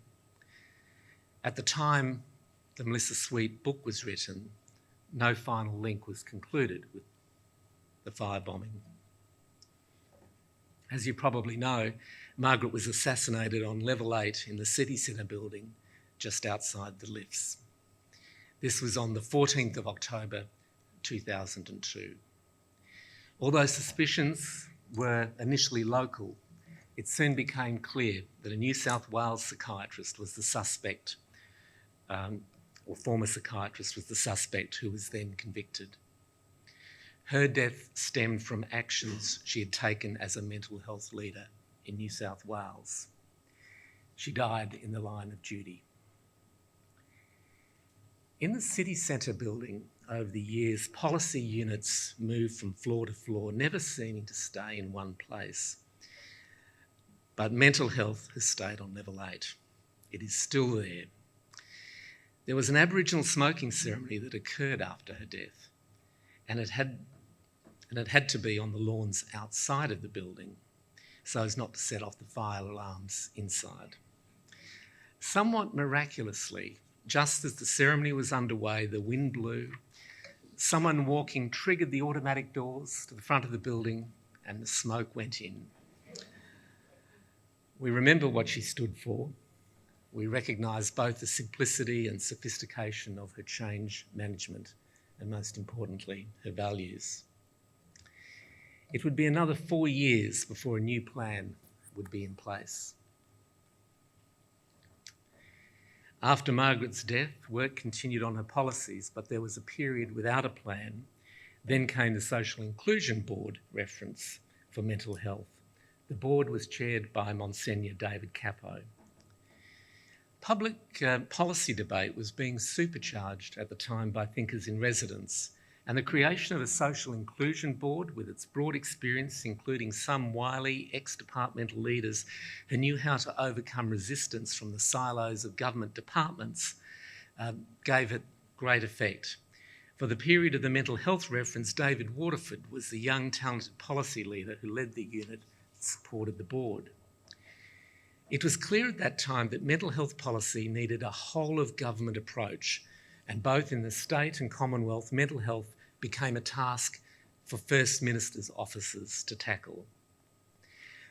Speaker 3: At the time the Melissa Sweet book was written, no final link was concluded with the firebombing. As you probably know, Margaret was assassinated on level 8 in the City Centre building just outside the lifts. This was on the 14th of October 2002. Although suspicions were initially local, it soon became clear that a New South Wales psychiatrist was the suspect, or former psychiatrist was the suspect who was then convicted. Her death stemmed from actions she had taken as a mental health leader in New South Wales. She died in the line of duty. In the city centre building over the years, policy units moved from floor to floor, never seeming to stay in one place. But mental health has stayed on level 8. It is still there. There was an Aboriginal smoking ceremony that occurred after her death, and it had to be on the lawns outside of the building so as not to set off the fire alarms inside. Somewhat miraculously, just as the ceremony was underway, the wind blew. Someone walking triggered the automatic doors to the front of the building and the smoke went in. We remember what she stood for. We recognise both the simplicity and sophistication of her change management and, most importantly, her values. It would be another 4 years before a new plan would be in place. After Margaret's death, work continued on her policies, but there was a period without a plan. Then came the Social Inclusion Board reference for mental health. The board was chaired by Monsignor David Capo. Public policy debate was being supercharged at the time by thinkers in residence, and the creation of a social inclusion board with its broad experience, including some wily ex-departmental leaders who knew how to overcome resistance from the silos of government departments, gave it great effect. For the period of the mental health reference, David Waterford was the young, talented policy leader who led the unit that supported the board. It was clear at that time that mental health policy needed a whole-of-government approach, and both in the state and Commonwealth, mental health became a task for First Minister's offices to tackle.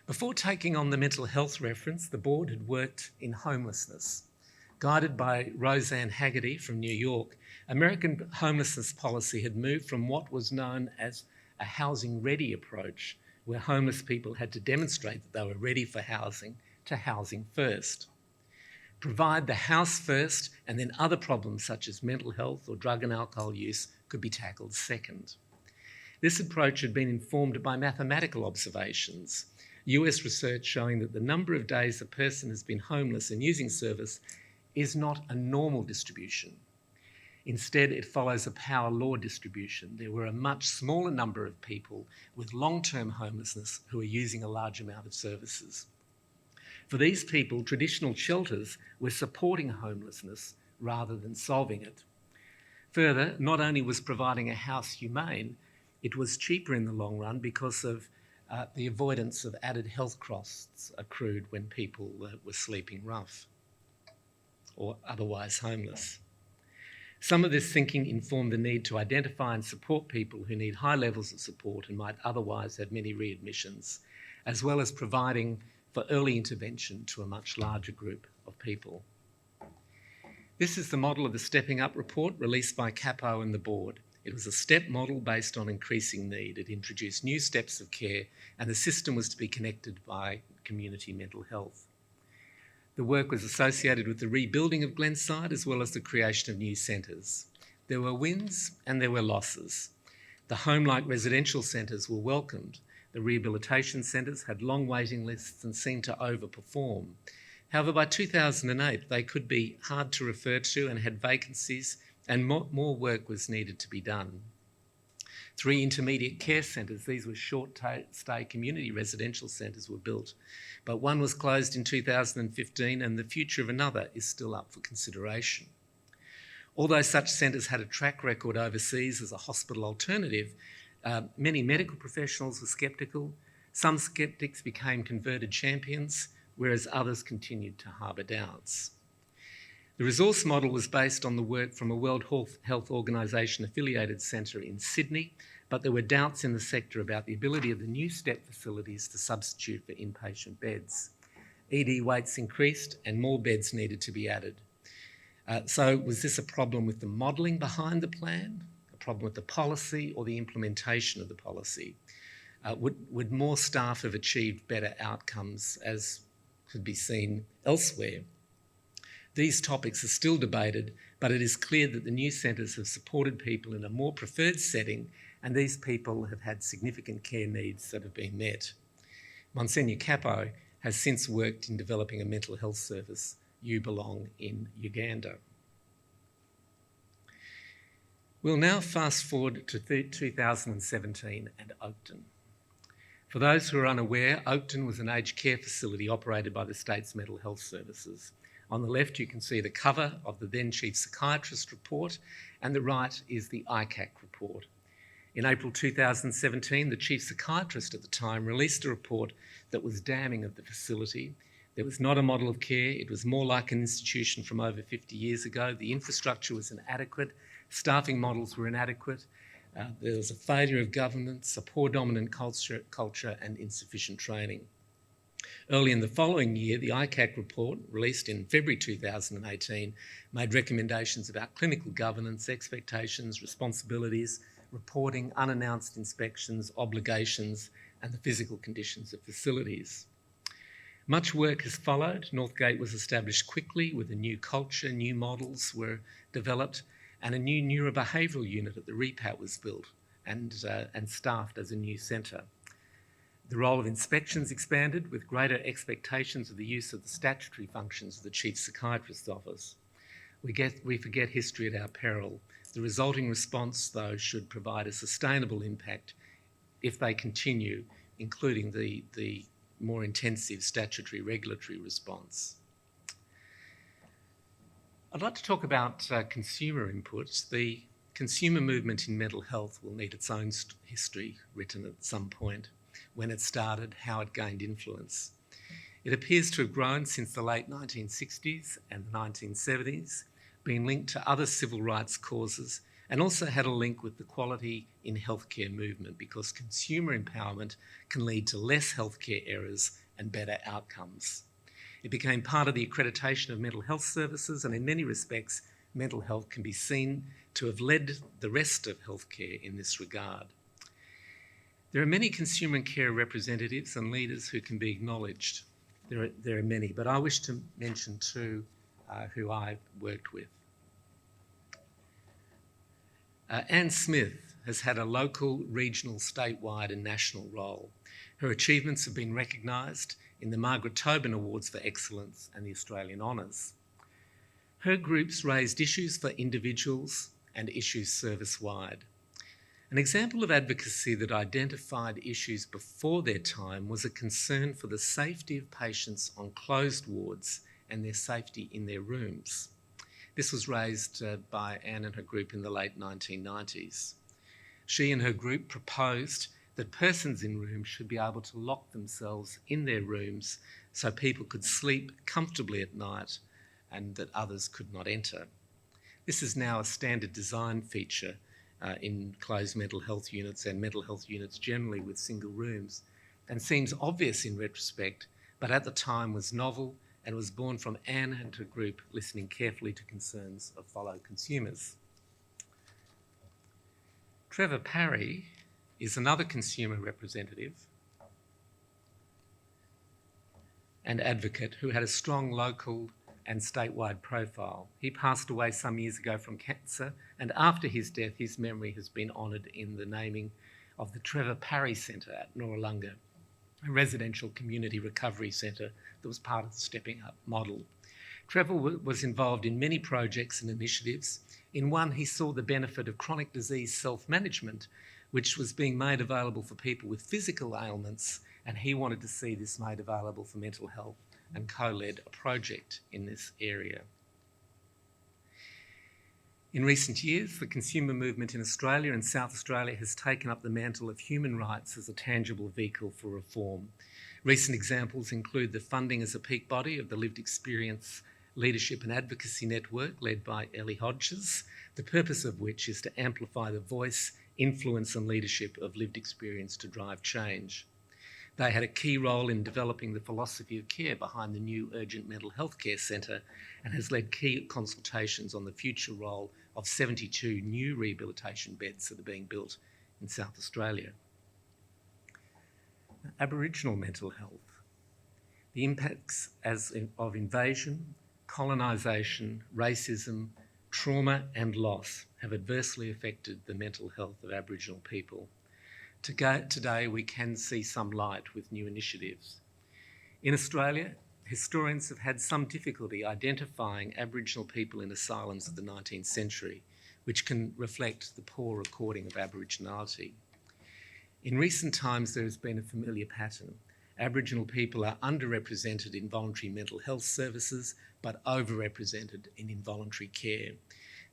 Speaker 3: Before taking on the mental health reference, the board had worked in homelessness. Guided by Roseanne Haggerty from New York, American homelessness policy had moved from what was known as a housing-ready approach, where homeless people had to demonstrate that they were ready for housing, to housing first. Provide the house first, and then other problems such as mental health or drug and alcohol use could be tackled second. This approach had been informed by mathematical observations, US research showing that the number of days a person has been homeless and using service is not a normal distribution. Instead, it follows a power law distribution. There were a much smaller number of people with long-term homelessness who are using a large amount of services. For these people, traditional shelters were supporting homelessness rather than solving it. Further, not only was providing a house humane, it was cheaper in the long run because of the avoidance of added health costs accrued when people were sleeping rough or otherwise homeless. Some of this thinking informed the need to identify and support people who need high levels of support and might otherwise have many readmissions, as well as providing for early intervention to a much larger group of people. This is the model of the Stepping Up report released by Capo and the board. It was a step model based on increasing need. It introduced new steps of care, and the system was to be connected by community mental health. The work was associated with the rebuilding of Glenside as well as the creation of new centres. There were wins and there were losses. The home-like residential centres were welcomed. The rehabilitation centres had long waiting lists and seemed to overperform. However, by 2008, they could be hard to refer to and had vacancies, and more work was needed to be done. 3 intermediate care centres, these were short-stay community residential centres, were built, but one was closed in 2015 and the future of another is still up for consideration. Although such centres had a track record overseas as a hospital alternative, many medical professionals were sceptical. Some sceptics became converted champions, whereas others continued to harbour doubts. The resource model was based on the work from a World Health Organisation affiliated centre in Sydney, but there were doubts in the sector about the ability of the new STEP facilities to substitute for inpatient beds. ED waits increased and more beds needed to be added. So was this a problem with the modelling behind the plan, a problem with the policy, or the implementation of the policy? Would more staff have achieved better outcomes, as could be seen elsewhere? These topics are still debated, but it is clear that the new centres have supported people in a more preferred setting, and these people have had significant care needs that have been met. Monsignor Capo has since worked in developing a mental health service, You Belong, in Uganda. We'll now fast forward to 2017 and Oakton. For those who are unaware, Oakton was an aged care facility operated by the state's mental health services. On the left, you can see the cover of the then Chief Psychiatrist report, and the right is the ICAC report. In April 2017, the Chief Psychiatrist at the time released a report that was damning of the facility. There was not a model of care. It was more like an institution from over 50 years ago. The infrastructure was inadequate. Staffing models were inadequate. There was a failure of governance, a poor dominant culture and insufficient training. Early in the following year, the ICAC report, released in February 2018, made recommendations about clinical governance, expectations, responsibilities, reporting, unannounced inspections, obligations, and the physical conditions of facilities. Much work has followed. Northgate was established quickly with a new culture, new models were developed, and a new neurobehavioural unit at the REPAT was built and staffed as a new centre. The role of inspections expanded with greater expectations of the use of the statutory functions of the Chief Psychiatrist's office. We forget history at our peril. The resulting response, though, should provide a sustainable impact if they continue, including the more intensive statutory regulatory response. I'd like to talk about consumer input. The consumer movement in mental health will need its own history written at some point, when it started, how it gained influence. It appears to have grown since the late 1960s and the 1970s, been linked to other civil rights causes, and also had a link with the quality in healthcare movement, because consumer empowerment can lead to less healthcare errors and better outcomes. It became part of the accreditation of mental health services, and in many respects, mental health can be seen to have led the rest of healthcare in this regard. There are many consumer and care representatives and leaders who can be acknowledged. There are many, but I wish to mention two who I've worked with. Anne Smith has had a local, regional, statewide and national role. Her achievements have been recognised in the Margaret Tobin Awards for Excellence and the Australian Honours. Her groups raised issues for individuals and issues service-wide. An example of advocacy that identified issues before their time was a concern for the safety of patients on closed wards and their safety in their rooms. This was raised by Anne and her group in the late 1990s. She and her group proposed that persons in rooms should be able to lock themselves in their rooms so people could sleep comfortably at night and that others could not enter. This is now a standard design feature in closed mental health units and mental health units generally with single rooms, and seems obvious in retrospect, but at the time was novel and was born from Anne and her group listening carefully to concerns of fellow consumers. Trevor Parry is another consumer representative and advocate who had a strong local and statewide profile. He passed away some years ago from cancer, and after his death, his memory has been honoured in the naming of the Trevor Parry Centre at Noarlunga, a residential community recovery centre that was part of the Stepping Up model. Trevor was involved in many projects and initiatives. In one, he saw the benefit of chronic disease self-management, which was being made available for people with physical ailments, and he wanted to see this made available for mental health, and co-led a project in this area. In recent years, the consumer movement in Australia and South Australia has taken up the mantle of human rights as a tangible vehicle for reform. Recent examples include the funding as a peak body of the Lived Experience Leadership and Advocacy Network led by Ellie Hodges, the purpose of which is to amplify the voice, influence and leadership of lived experience to drive change. They had a key role in developing the philosophy of care behind the new Urgent Mental Health Care Centre, and has led key consultations on the future role of 72 new rehabilitation beds that are being built in South Australia. Aboriginal mental health. The impacts of invasion, colonisation, racism, trauma and loss have adversely affected the mental health of Aboriginal people. Today, we can see some light with new initiatives. In Australia, historians have had some difficulty identifying Aboriginal people in asylums of the 19th century, which can reflect the poor recording of Aboriginality. In recent times, there has been a familiar pattern. Aboriginal people are underrepresented in voluntary mental health services, but overrepresented in involuntary care.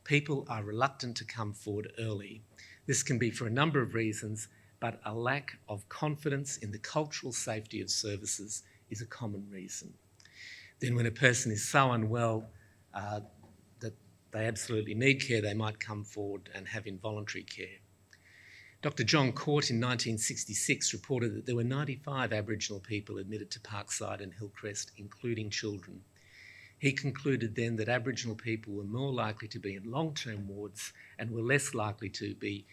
Speaker 3: People are reluctant to come forward early. This can be for a number of reasons, but a lack of confidence in the cultural safety of services is a common reason. Then when a person is so unwell that they absolutely need care, they might come forward and have involuntary care. Dr. John Court in 1966 reported that there were 95 Aboriginal people admitted to Parkside and Hillcrest, including children. He concluded then that Aboriginal people were more likely to be in long-term wards and were less likely to be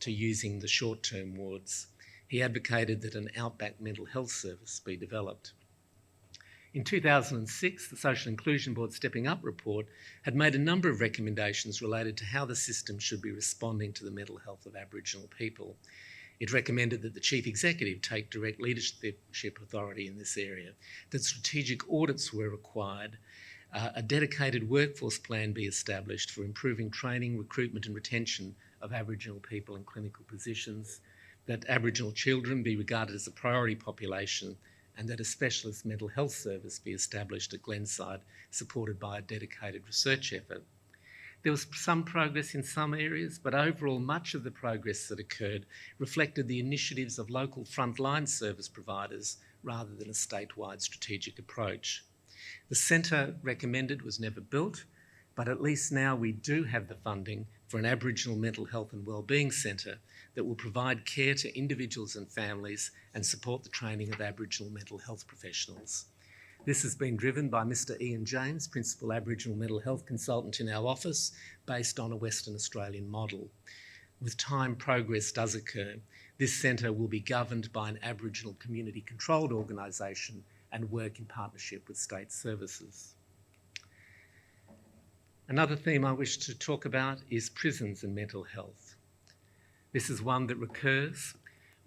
Speaker 3: using the short-term wards. He advocated that an outback mental health service be developed. In 2006, the Social Inclusion Board Stepping Up report had made a number of recommendations related to how the system should be responding to the mental health of Aboriginal people. It recommended that the Chief Executive take direct leadership authority in this area, that strategic audits were required, a dedicated workforce plan be established for improving training, recruitment and retention of Aboriginal people in clinical positions, that Aboriginal children be regarded as a priority population, and that a specialist mental health service be established at Glenside, supported by a dedicated research effort. There was some progress in some areas, but overall much of the progress that occurred reflected the initiatives of local frontline service providers rather than a statewide strategic approach. The centre recommended was never built, but at least now we do have the funding for an Aboriginal mental health and wellbeing centre that will provide care to individuals and families and support the training of Aboriginal mental health professionals. This has been driven by Mr. Ian James, Principal Aboriginal Mental Health Consultant in our office, based on a Western Australian model. With time, progress does occur. This centre will be governed by an Aboriginal community-controlled organisation and work in partnership with state services. Another theme I wish to talk about is prisons and mental health. This is one that recurs.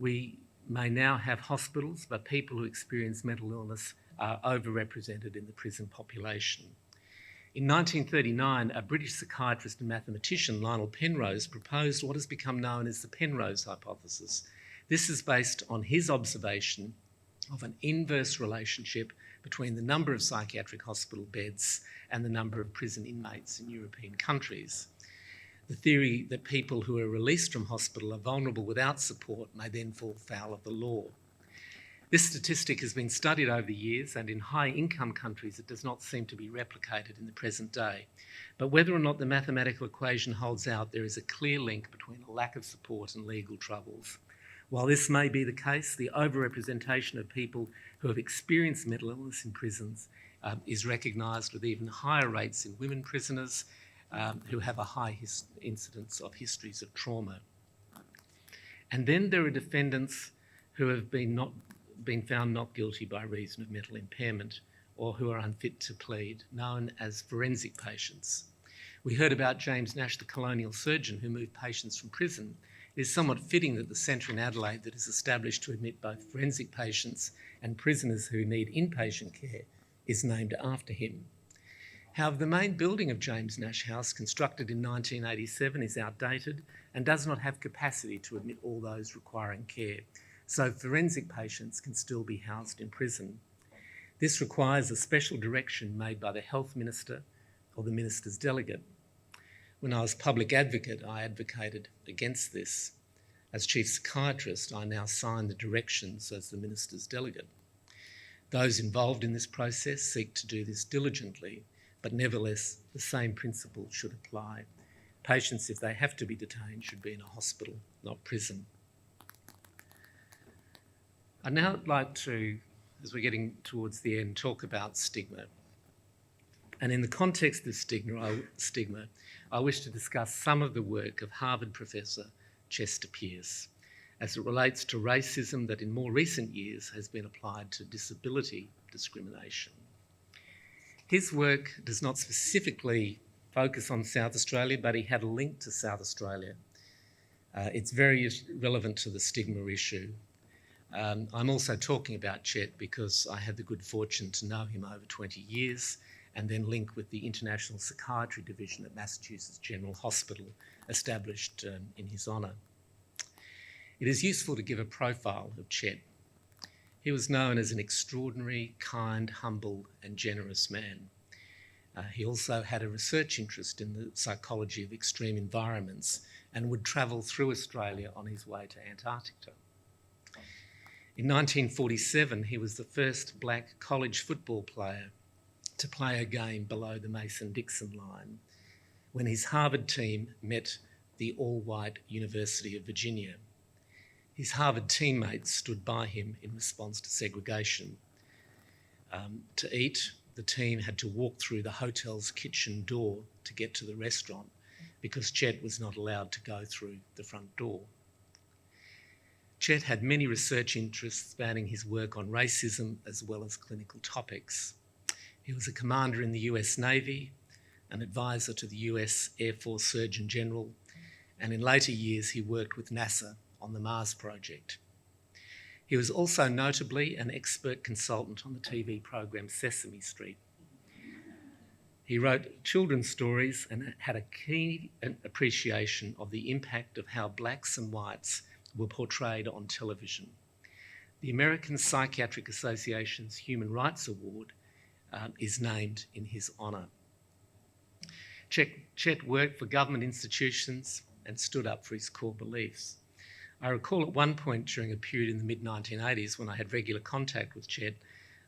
Speaker 3: We may now have hospitals, but people who experience mental illness are overrepresented in the prison population. In 1939, a British psychiatrist and mathematician, Lionel Penrose, proposed what has become known as the Penrose hypothesis. This is based on his observation of an inverse relationship between the number of psychiatric hospital beds and the number of prison inmates in European countries. The theory that people who are released from hospital are vulnerable without support may then fall foul of the law. This statistic has been studied over the years, and in high-income countries it does not seem to be replicated in the present day. But whether or not the mathematical equation holds out, there is a clear link between a lack of support and legal troubles. While this may be the case, the overrepresentation of people who have experienced mental illness in prisons is recognised, with even higher rates in women prisoners who have a high incidence of histories of trauma. And then there are defendants who have been found not guilty by reason of mental impairment or who are unfit to plead, known as forensic patients. We heard about James Nash, the colonial surgeon who moved patients from prison. It is somewhat fitting that the centre in Adelaide that is established to admit both forensic patients and prisoners who need inpatient care is named after him. However, the main building of James Nash House, constructed in 1987, is outdated and does not have capacity to admit all those requiring care, so forensic patients can still be housed in prison. This requires a special direction made by the Health Minister or the Minister's delegate. When I was public advocate, I advocated against this. As Chief Psychiatrist, I now sign the directions as the Minister's delegate. Those involved in this process seek to do this diligently, but nevertheless, the same principle should apply. Patients, if they have to be detained, should be in a hospital, not prison. I'd now like to, as we're getting towards the end, talk about stigma. And in the context of stigma, I wish to discuss some of the work of Harvard professor Chester Pierce as it relates to racism that in more recent years has been applied to disability discrimination. His work does not specifically focus on South Australia, but he had a link to South Australia. It's very relevant to the stigma issue. I'm also talking about Chet because I had the good fortune to know him over 20 years and then link with the International Psychiatry Division at Massachusetts General Hospital, established in his honour. It is useful to give a profile of Chet. He was known as an extraordinary, kind, humble and generous man. He also had a research interest in the psychology of extreme environments and would travel through Australia on his way to Antarctica. In 1947, he was the first black college football player to play a game below the Mason-Dixon line when his Harvard team met the all-white University of Virginia. His Harvard teammates stood by him in response to segregation. To eat, the team had to walk through the hotel's kitchen door to get to the restaurant because Chet was not allowed to go through the front door. Chet had many research interests spanning his work on racism as well as clinical topics. He was a commander in the US Navy, an advisor to the US Air Force Surgeon General, and in later years he worked with NASA on the Mars project. He was also notably an expert consultant on the TV program Sesame Street. He wrote children's stories and had a keen appreciation of the impact of how blacks and whites were portrayed on television. The American Psychiatric Association's Human Rights Award is named in his honour. Chet worked for government institutions and stood up for his core beliefs. I recall at one point during a period in the mid-1980s when I had regular contact with Chet,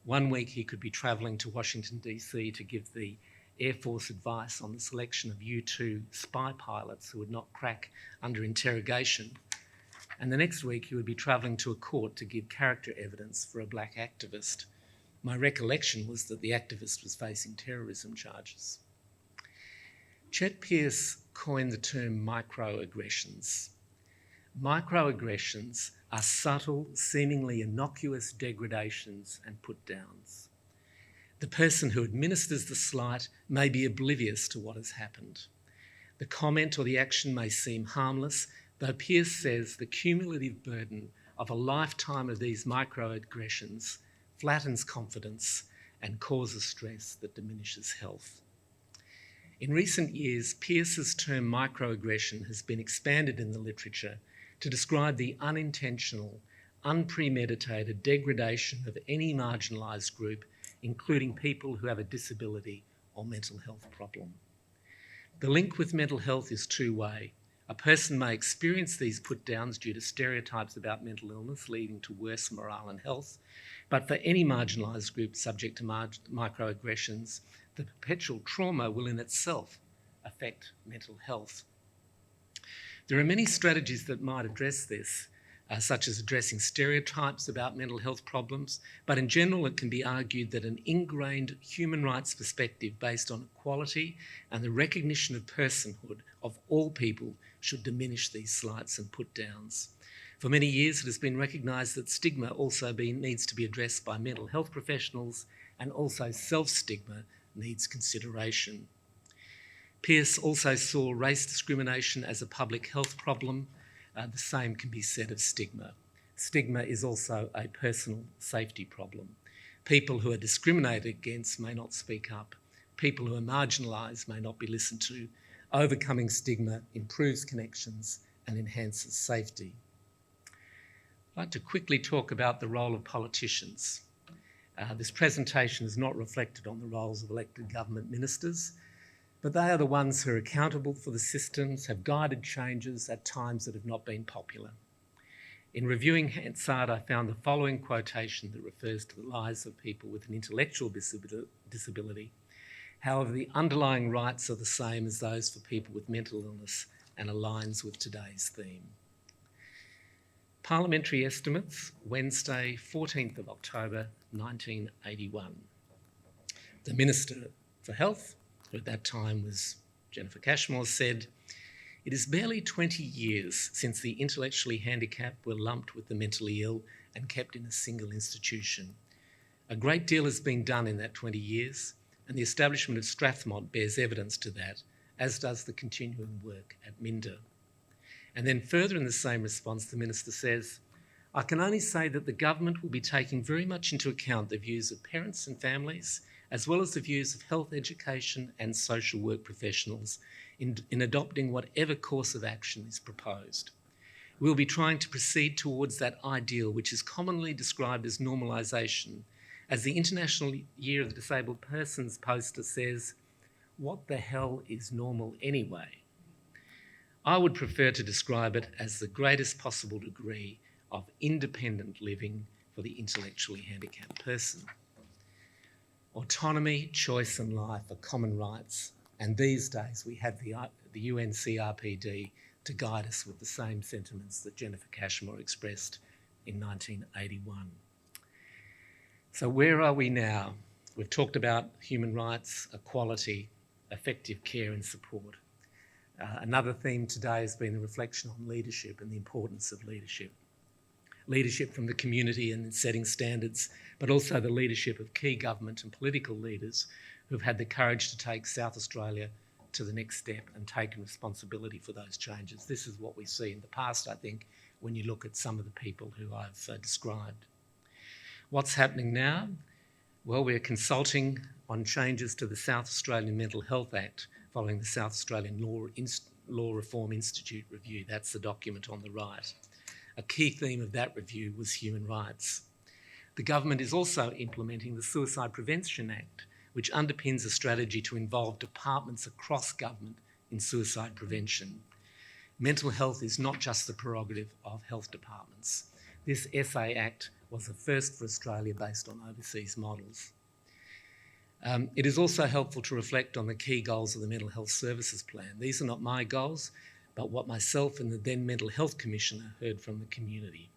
Speaker 3: one week he could be travelling to Washington DC to give the Air Force advice on the selection of U-2 spy pilots who would not crack under interrogation. And the next week he would be travelling to a court to give character evidence for a black activist. My recollection was that the activist was facing terrorism charges. Chet Pierce coined the term microaggressions. Microaggressions are subtle, seemingly innocuous degradations and put-downs. The person who administers the slight may be oblivious to what has happened. The comment or the action may seem harmless, though Pierce says the cumulative burden of a lifetime of these microaggressions flattens confidence and causes stress that diminishes health. In recent years, Pierce's term microaggression has been expanded in the literature to describe the unintentional, unpremeditated degradation of any marginalised group, including people who have a disability or mental health problem. The link with mental health is two-way. A person may experience these put-downs due to stereotypes about mental illness, leading to worse morale and health, but for any marginalised group subject to microaggressions, the perpetual trauma will in itself affect mental health. There are many strategies that might address this, such as addressing stereotypes about mental health problems, but in general it can be argued that an ingrained human rights perspective based on equality and the recognition of personhood of all people should diminish these slights and put-downs. For many years it has been recognised that stigma also needs to be addressed by mental health professionals, and also self-stigma needs consideration. Pierce also saw race discrimination as a public health problem. The same can be said of stigma. Stigma is also a personal safety problem. People who are discriminated against may not speak up. People who are marginalised may not be listened to. Overcoming stigma improves connections and enhances safety. I'd like to quickly talk about the role of politicians. This presentation is not reflected on the roles of elected government ministers, but they are the ones who are accountable for the systems, have guided changes at times that have not been popular. In reviewing Hansard, I found the following quotation that refers to the lives of people with an intellectual disability. However, the underlying rights are the same as those for people with mental illness and aligns with today's theme. Parliamentary estimates, Wednesday, 14th of October, 1981. The Minister for Health, who at that time was Jennifer Cashmore, said, "It is barely 20 years since the intellectually handicapped were lumped with the mentally ill and kept in a single institution. A great deal has been done in that 20 years, and the establishment of Strathmont bears evidence to that, as does the continuing work at Minder." And then further in the same response, the Minister says, "I can only say that the government will be taking very much into account the views of parents and families, as well as the views of health education and social work professionals in adopting whatever course of action is proposed. We'll be trying to proceed towards that ideal which is commonly described as normalisation. As the International Year of the Disabled Persons poster says, what the hell is normal anyway? I would prefer to describe it as the greatest possible degree of independent living for the intellectually handicapped person. Autonomy, choice and life are common rights, and these days we have the UNCRPD to guide us with the same sentiments that Jennifer Cashmore expressed in 1981. So where are we now? We've talked about human rights, equality, effective care and support. Another theme today has been the reflection on leadership and the importance of leadership. Leadership from the community and in setting standards, but also the leadership of key government and political leaders who've had the courage to take South Australia to the next step and taken responsibility for those changes. This is what we see in the past, I think, when you look at some of the people who I've described. What's happening now? Well, we're consulting on changes to the South Australian Mental Health Act following the South Australian Law Reform Institute review. That's the document on the right. A key theme of that review was human rights. The government is also implementing the Suicide Prevention Act, which underpins a strategy to involve departments across government in suicide prevention. Mental health is not just the prerogative of health departments. This SA Act was a first for Australia based on overseas models. It is also helpful to reflect on the key goals of the Mental Health Services Plan. These are not my goals, but what myself and the then Mental Health Commissioner heard from the community.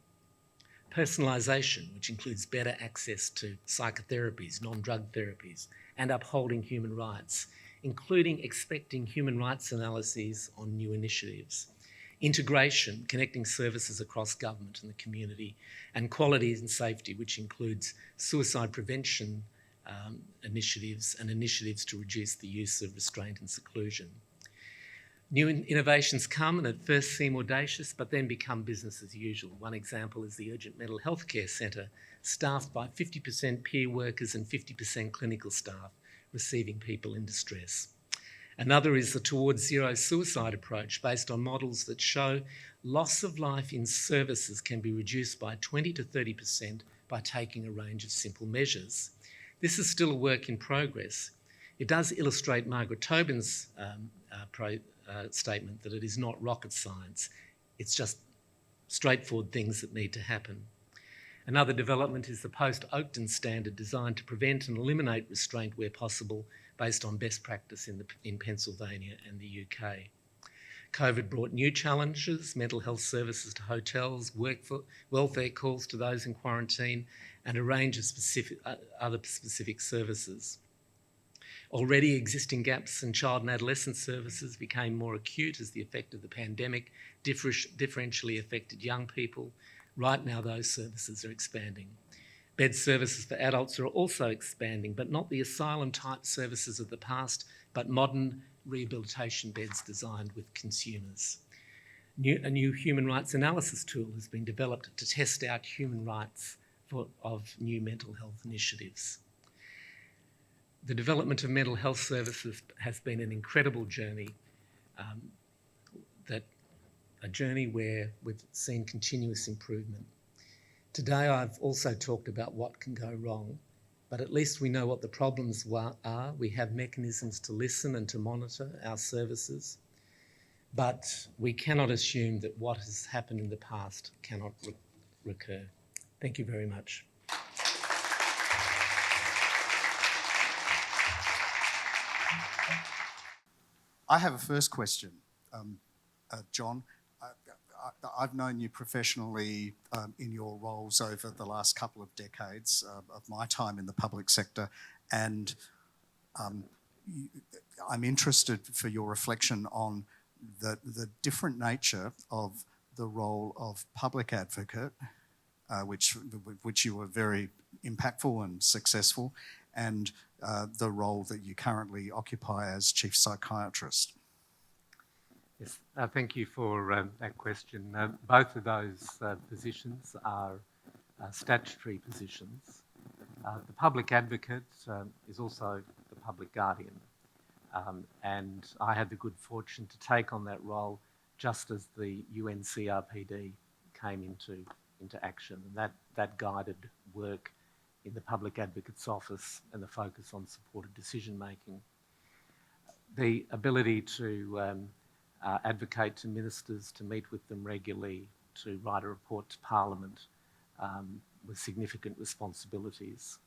Speaker 3: Personalisation, which includes better access to psychotherapies, non-drug therapies, and upholding human rights, including expecting human rights analyses on new initiatives. Integration, connecting services across government and the community, and quality and safety, which includes suicide prevention initiatives and initiatives to reduce the use of restraint and seclusion. New innovations come and at first seem audacious, but then become business as usual. One example is the Urgent Mental Health Care Centre, staffed by 50% peer workers and 50% clinical staff, receiving people in distress. Another is the Towards Zero Suicide approach, based on models that show loss of life in services can be reduced by 20 to 30% by taking a range of simple measures. This is still a work in progress. It does illustrate Margaret Tobin's statement that it is not rocket science. It's just straightforward things that need to happen. Another development is the post-Oakden standard designed to prevent and eliminate restraint where possible, based on best practice in Pennsylvania and the UK. COVID brought new challenges, mental health services to hotels, welfare calls to those in quarantine, and a range of other specific services. Already existing gaps in child and adolescent services became more acute as the effect of the pandemic differentially affected young people. Right now, those services are expanding. Bed services for adults are also expanding, but not the asylum-type services of the past, but modern rehabilitation beds designed with consumers. A new human rights analysis tool has been developed to test out human rights of new mental health initiatives. The development of mental health services has been an incredible journey, a journey where we've seen continuous improvement. Today I've also talked about what can go wrong, but at least we know what the problems are. We have mechanisms to listen and to monitor our services, but we cannot assume that what has happened in the past cannot recur. Thank you very much.
Speaker 1: I have a first question, John. I've known you professionally in your roles over the last couple of decades of my time in the public sector, and I'm interested for your reflection on the different nature of the role of public advocate, which you were very impactful and successful, and the role that you currently occupy as Chief Psychiatrist.
Speaker 3: Yes, thank you for that question. Both of those positions are statutory positions. The public advocate is also the public guardian, and I had the good fortune to take on that role just as the UN CRPD came into action, and that guided work in the public advocate's office and the focus on supported decision making. The ability to advocate to ministers, to meet with them regularly, to write a report to Parliament with significant responsibilities.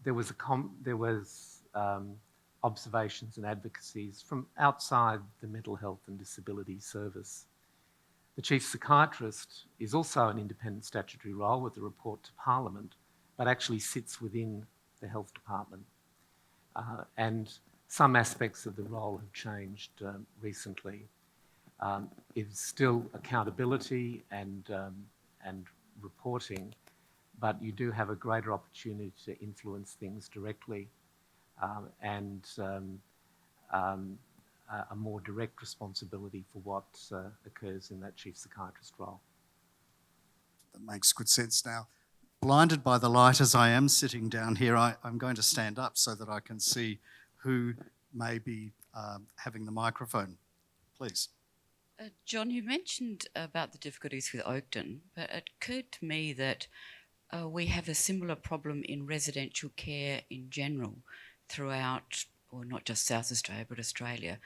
Speaker 3: There was observations and advocacies from outside the mental health and disability service. The Chief Psychiatrist is also an independent statutory role with a report to Parliament, but actually sits within the Health Department. And some aspects of the role have changed recently. It's still accountability and reporting, but you do have a greater opportunity to influence things directly and a more direct responsibility for what occurs in that chief psychiatrist role.
Speaker 1: That makes good sense. Now, blinded by the light as I am sitting down here, I'm going to stand up so that I can see who may be having the microphone. Please.
Speaker 4: John, you mentioned about the difficulties with Oakden, but it occurred to me that we have a similar problem in residential care in general throughout, or not just South Australia, but Australia.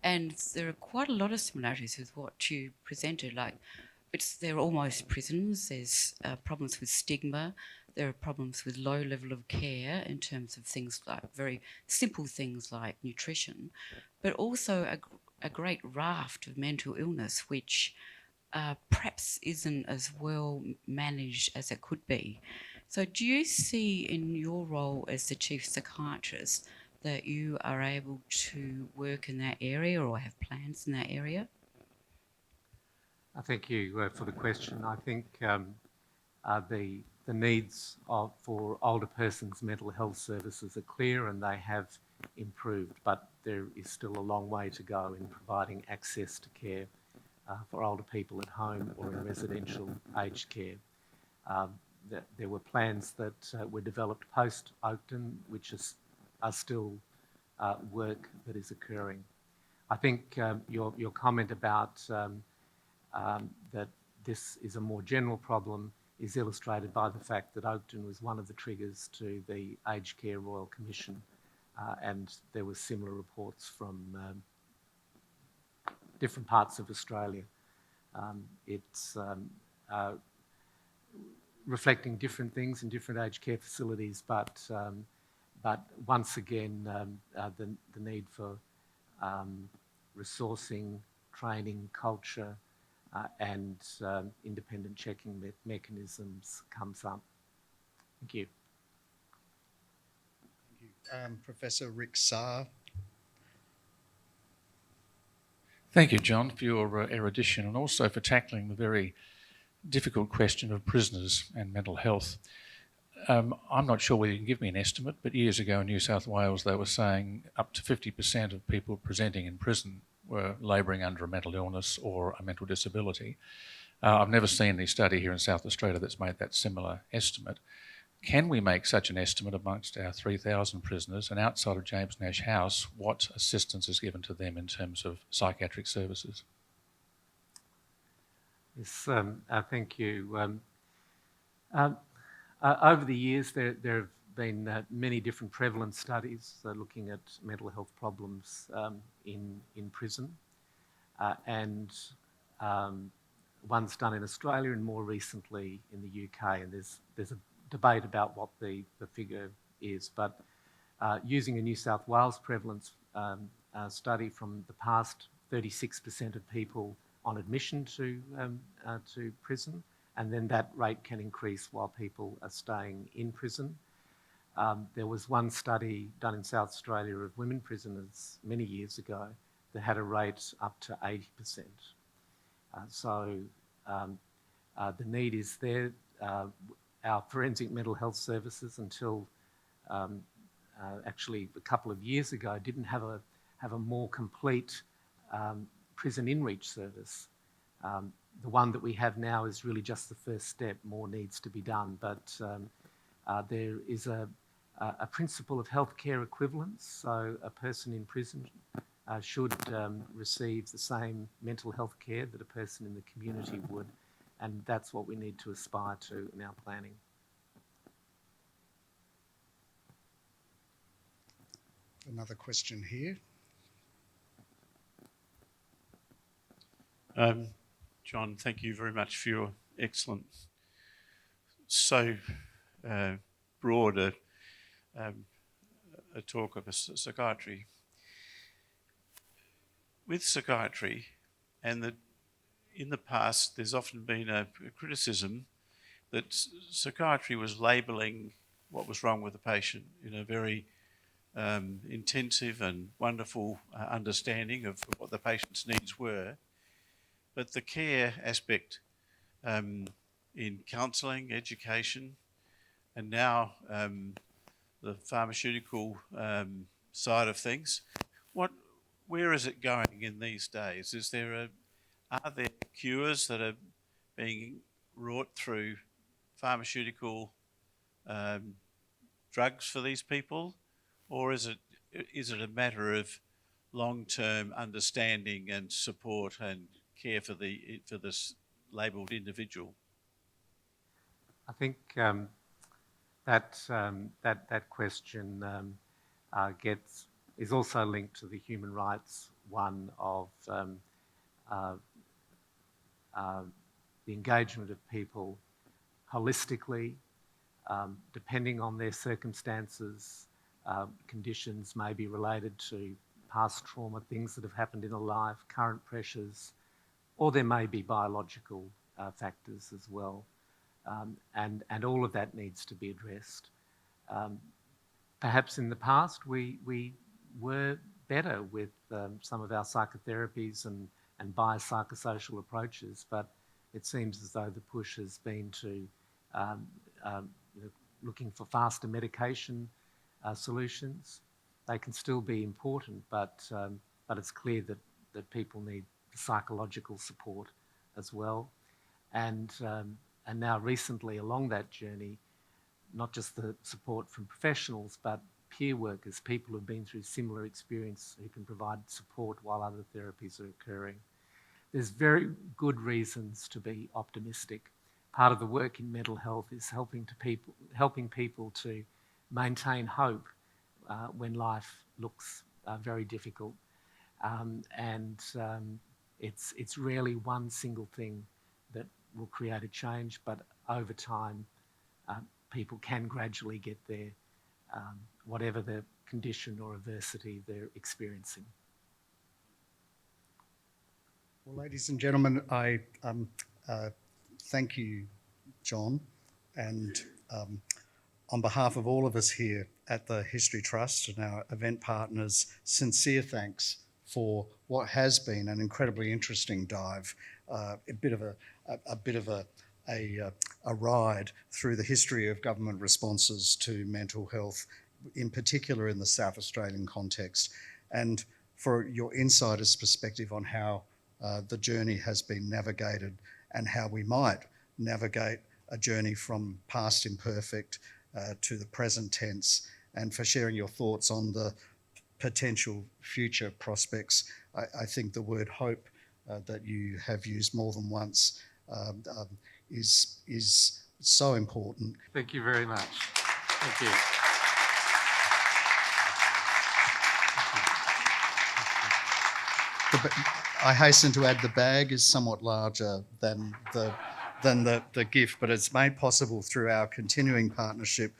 Speaker 4: And there are quite a lot of similarities with what you presented. Like, they're almost prisons. There's problems with stigma. There are problems with low level of care in terms of things like very simple things like nutrition, but also a great raft of mental illness, which perhaps isn't as well managed as it could be. So do you see in your role as the chief psychiatrist that you are able to work in that area or have plans in that area?
Speaker 3: Thank you for the question. I think the needs for older persons' mental health services are clear and they have improved, but there is still a long way to go in providing access to care for older people at home or in residential aged care. There were plans that were developed post-Oakden, which are still work that is occurring. I think your comment about that this is a more general problem is illustrated by the fact that Oakden was one of the triggers to the Aged Care Royal Commission, and there were similar reports from different parts of Australia. It's reflecting different things in different aged care facilities, but once again, the need for resourcing, training, culture, and independent checking mechanisms comes up. Thank you.
Speaker 1: Thank you. Professor Rick Saar.
Speaker 5: Thank you, John, for your erudition and also for tackling the very difficult question of prisoners and mental health. I'm not sure whether you can give me an estimate, but years ago in New South Wales they were saying up to 50% of people presenting in prison were labouring under a mental illness or a mental disability. I've never seen any study here in South Australia that's made that similar estimate. Can we make such an estimate amongst our 3,000 prisoners, and outside of James Nash House, what assistance is given to them in terms of psychiatric services?
Speaker 3: Yes, thank you. Over the years, there have been many different prevalence studies looking at mental health problems in prison, and one's done in Australia and more recently in the UK. And there's a debate about what the figure is, but using a New South Wales prevalence study from the past, 36% of people on admission to prison, and then that rate can increase while people are staying in prison. There was one study done in South Australia of women prisoners many years ago that had a rate up to 80%. So the need is there. Our forensic mental health services, until actually a couple of years ago, didn't have a more complete prison in-reach service. The one that we have now is really just the first step. More needs to be done, but there is a principle of healthcare equivalence. So a person in prison should receive the same mental health care that a person in the community would, and that's what we need to aspire to in our planning.
Speaker 1: Another question here.
Speaker 6: John, thank you very much for your excellent, so broad a talk of psychiatry. With psychiatry, and in the past there's often been a criticism that psychiatry was labelling what was wrong with the patient in a very intensive and wonderful understanding of what the patient's needs were. But the care aspect in counselling, education, and now the pharmaceutical side of things, where is it going in these days? Are there cures that are being wrought through pharmaceutical drugs for these people, or is it a matter of long-term understanding and support and care for this labelled individual?
Speaker 3: I think that question is also linked to the human rights one of the engagement of people holistically, depending on their circumstances. Conditions may be related to past trauma, things that have happened in a life, current pressures, or there may be biological factors as well. And all of that needs to be addressed. Perhaps in the past we were better with some of our psychotherapies and biopsychosocial approaches, but it seems as though the push has been to looking for faster medication solutions. They can still be important, but it's clear that people need psychological support as well. And now recently along that journey, not just the support from professionals, but peer workers, people who've been through similar experience who can provide support while other therapies are occurring. There's very good reasons to be optimistic. Part of the work in mental health is helping people to maintain hope when life looks very difficult. It's rarely one single thing that will create a change, but over time, people can gradually get there, whatever the condition or adversity they're experiencing.
Speaker 1: Well, ladies and gentlemen, I thank you, John, and on behalf of all of us here at the History Trust and our event partners, sincere thanks for what has been an incredibly interesting dive, a bit of a ride through the history of government responses to mental health, in particular in the South Australian context, and for your insider's perspective on how the journey has been navigated and how we might navigate a journey from past imperfect to the present tense, and for sharing your thoughts on the potential future prospects. I think the word hope that you have used more than once is so important.
Speaker 3: Thank you very much. Thank you.
Speaker 1: I hasten to add the bag is somewhat larger than the gift, but it's made possible through our continuing partnership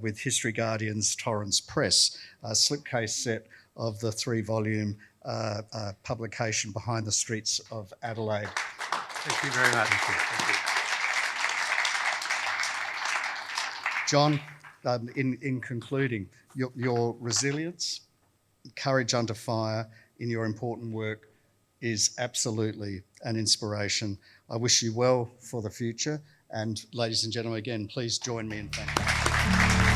Speaker 1: with History Guardian's Torrens Press, a slipcase set of the 3-volume publication Behind the Streets of Adelaide.
Speaker 3: Thank you very much. Thank you.
Speaker 1: John, in concluding, your resilience, courage under fire in your important work is absolutely an inspiration. I wish you well for the future. And ladies and gentlemen, again, please join me in thanking you.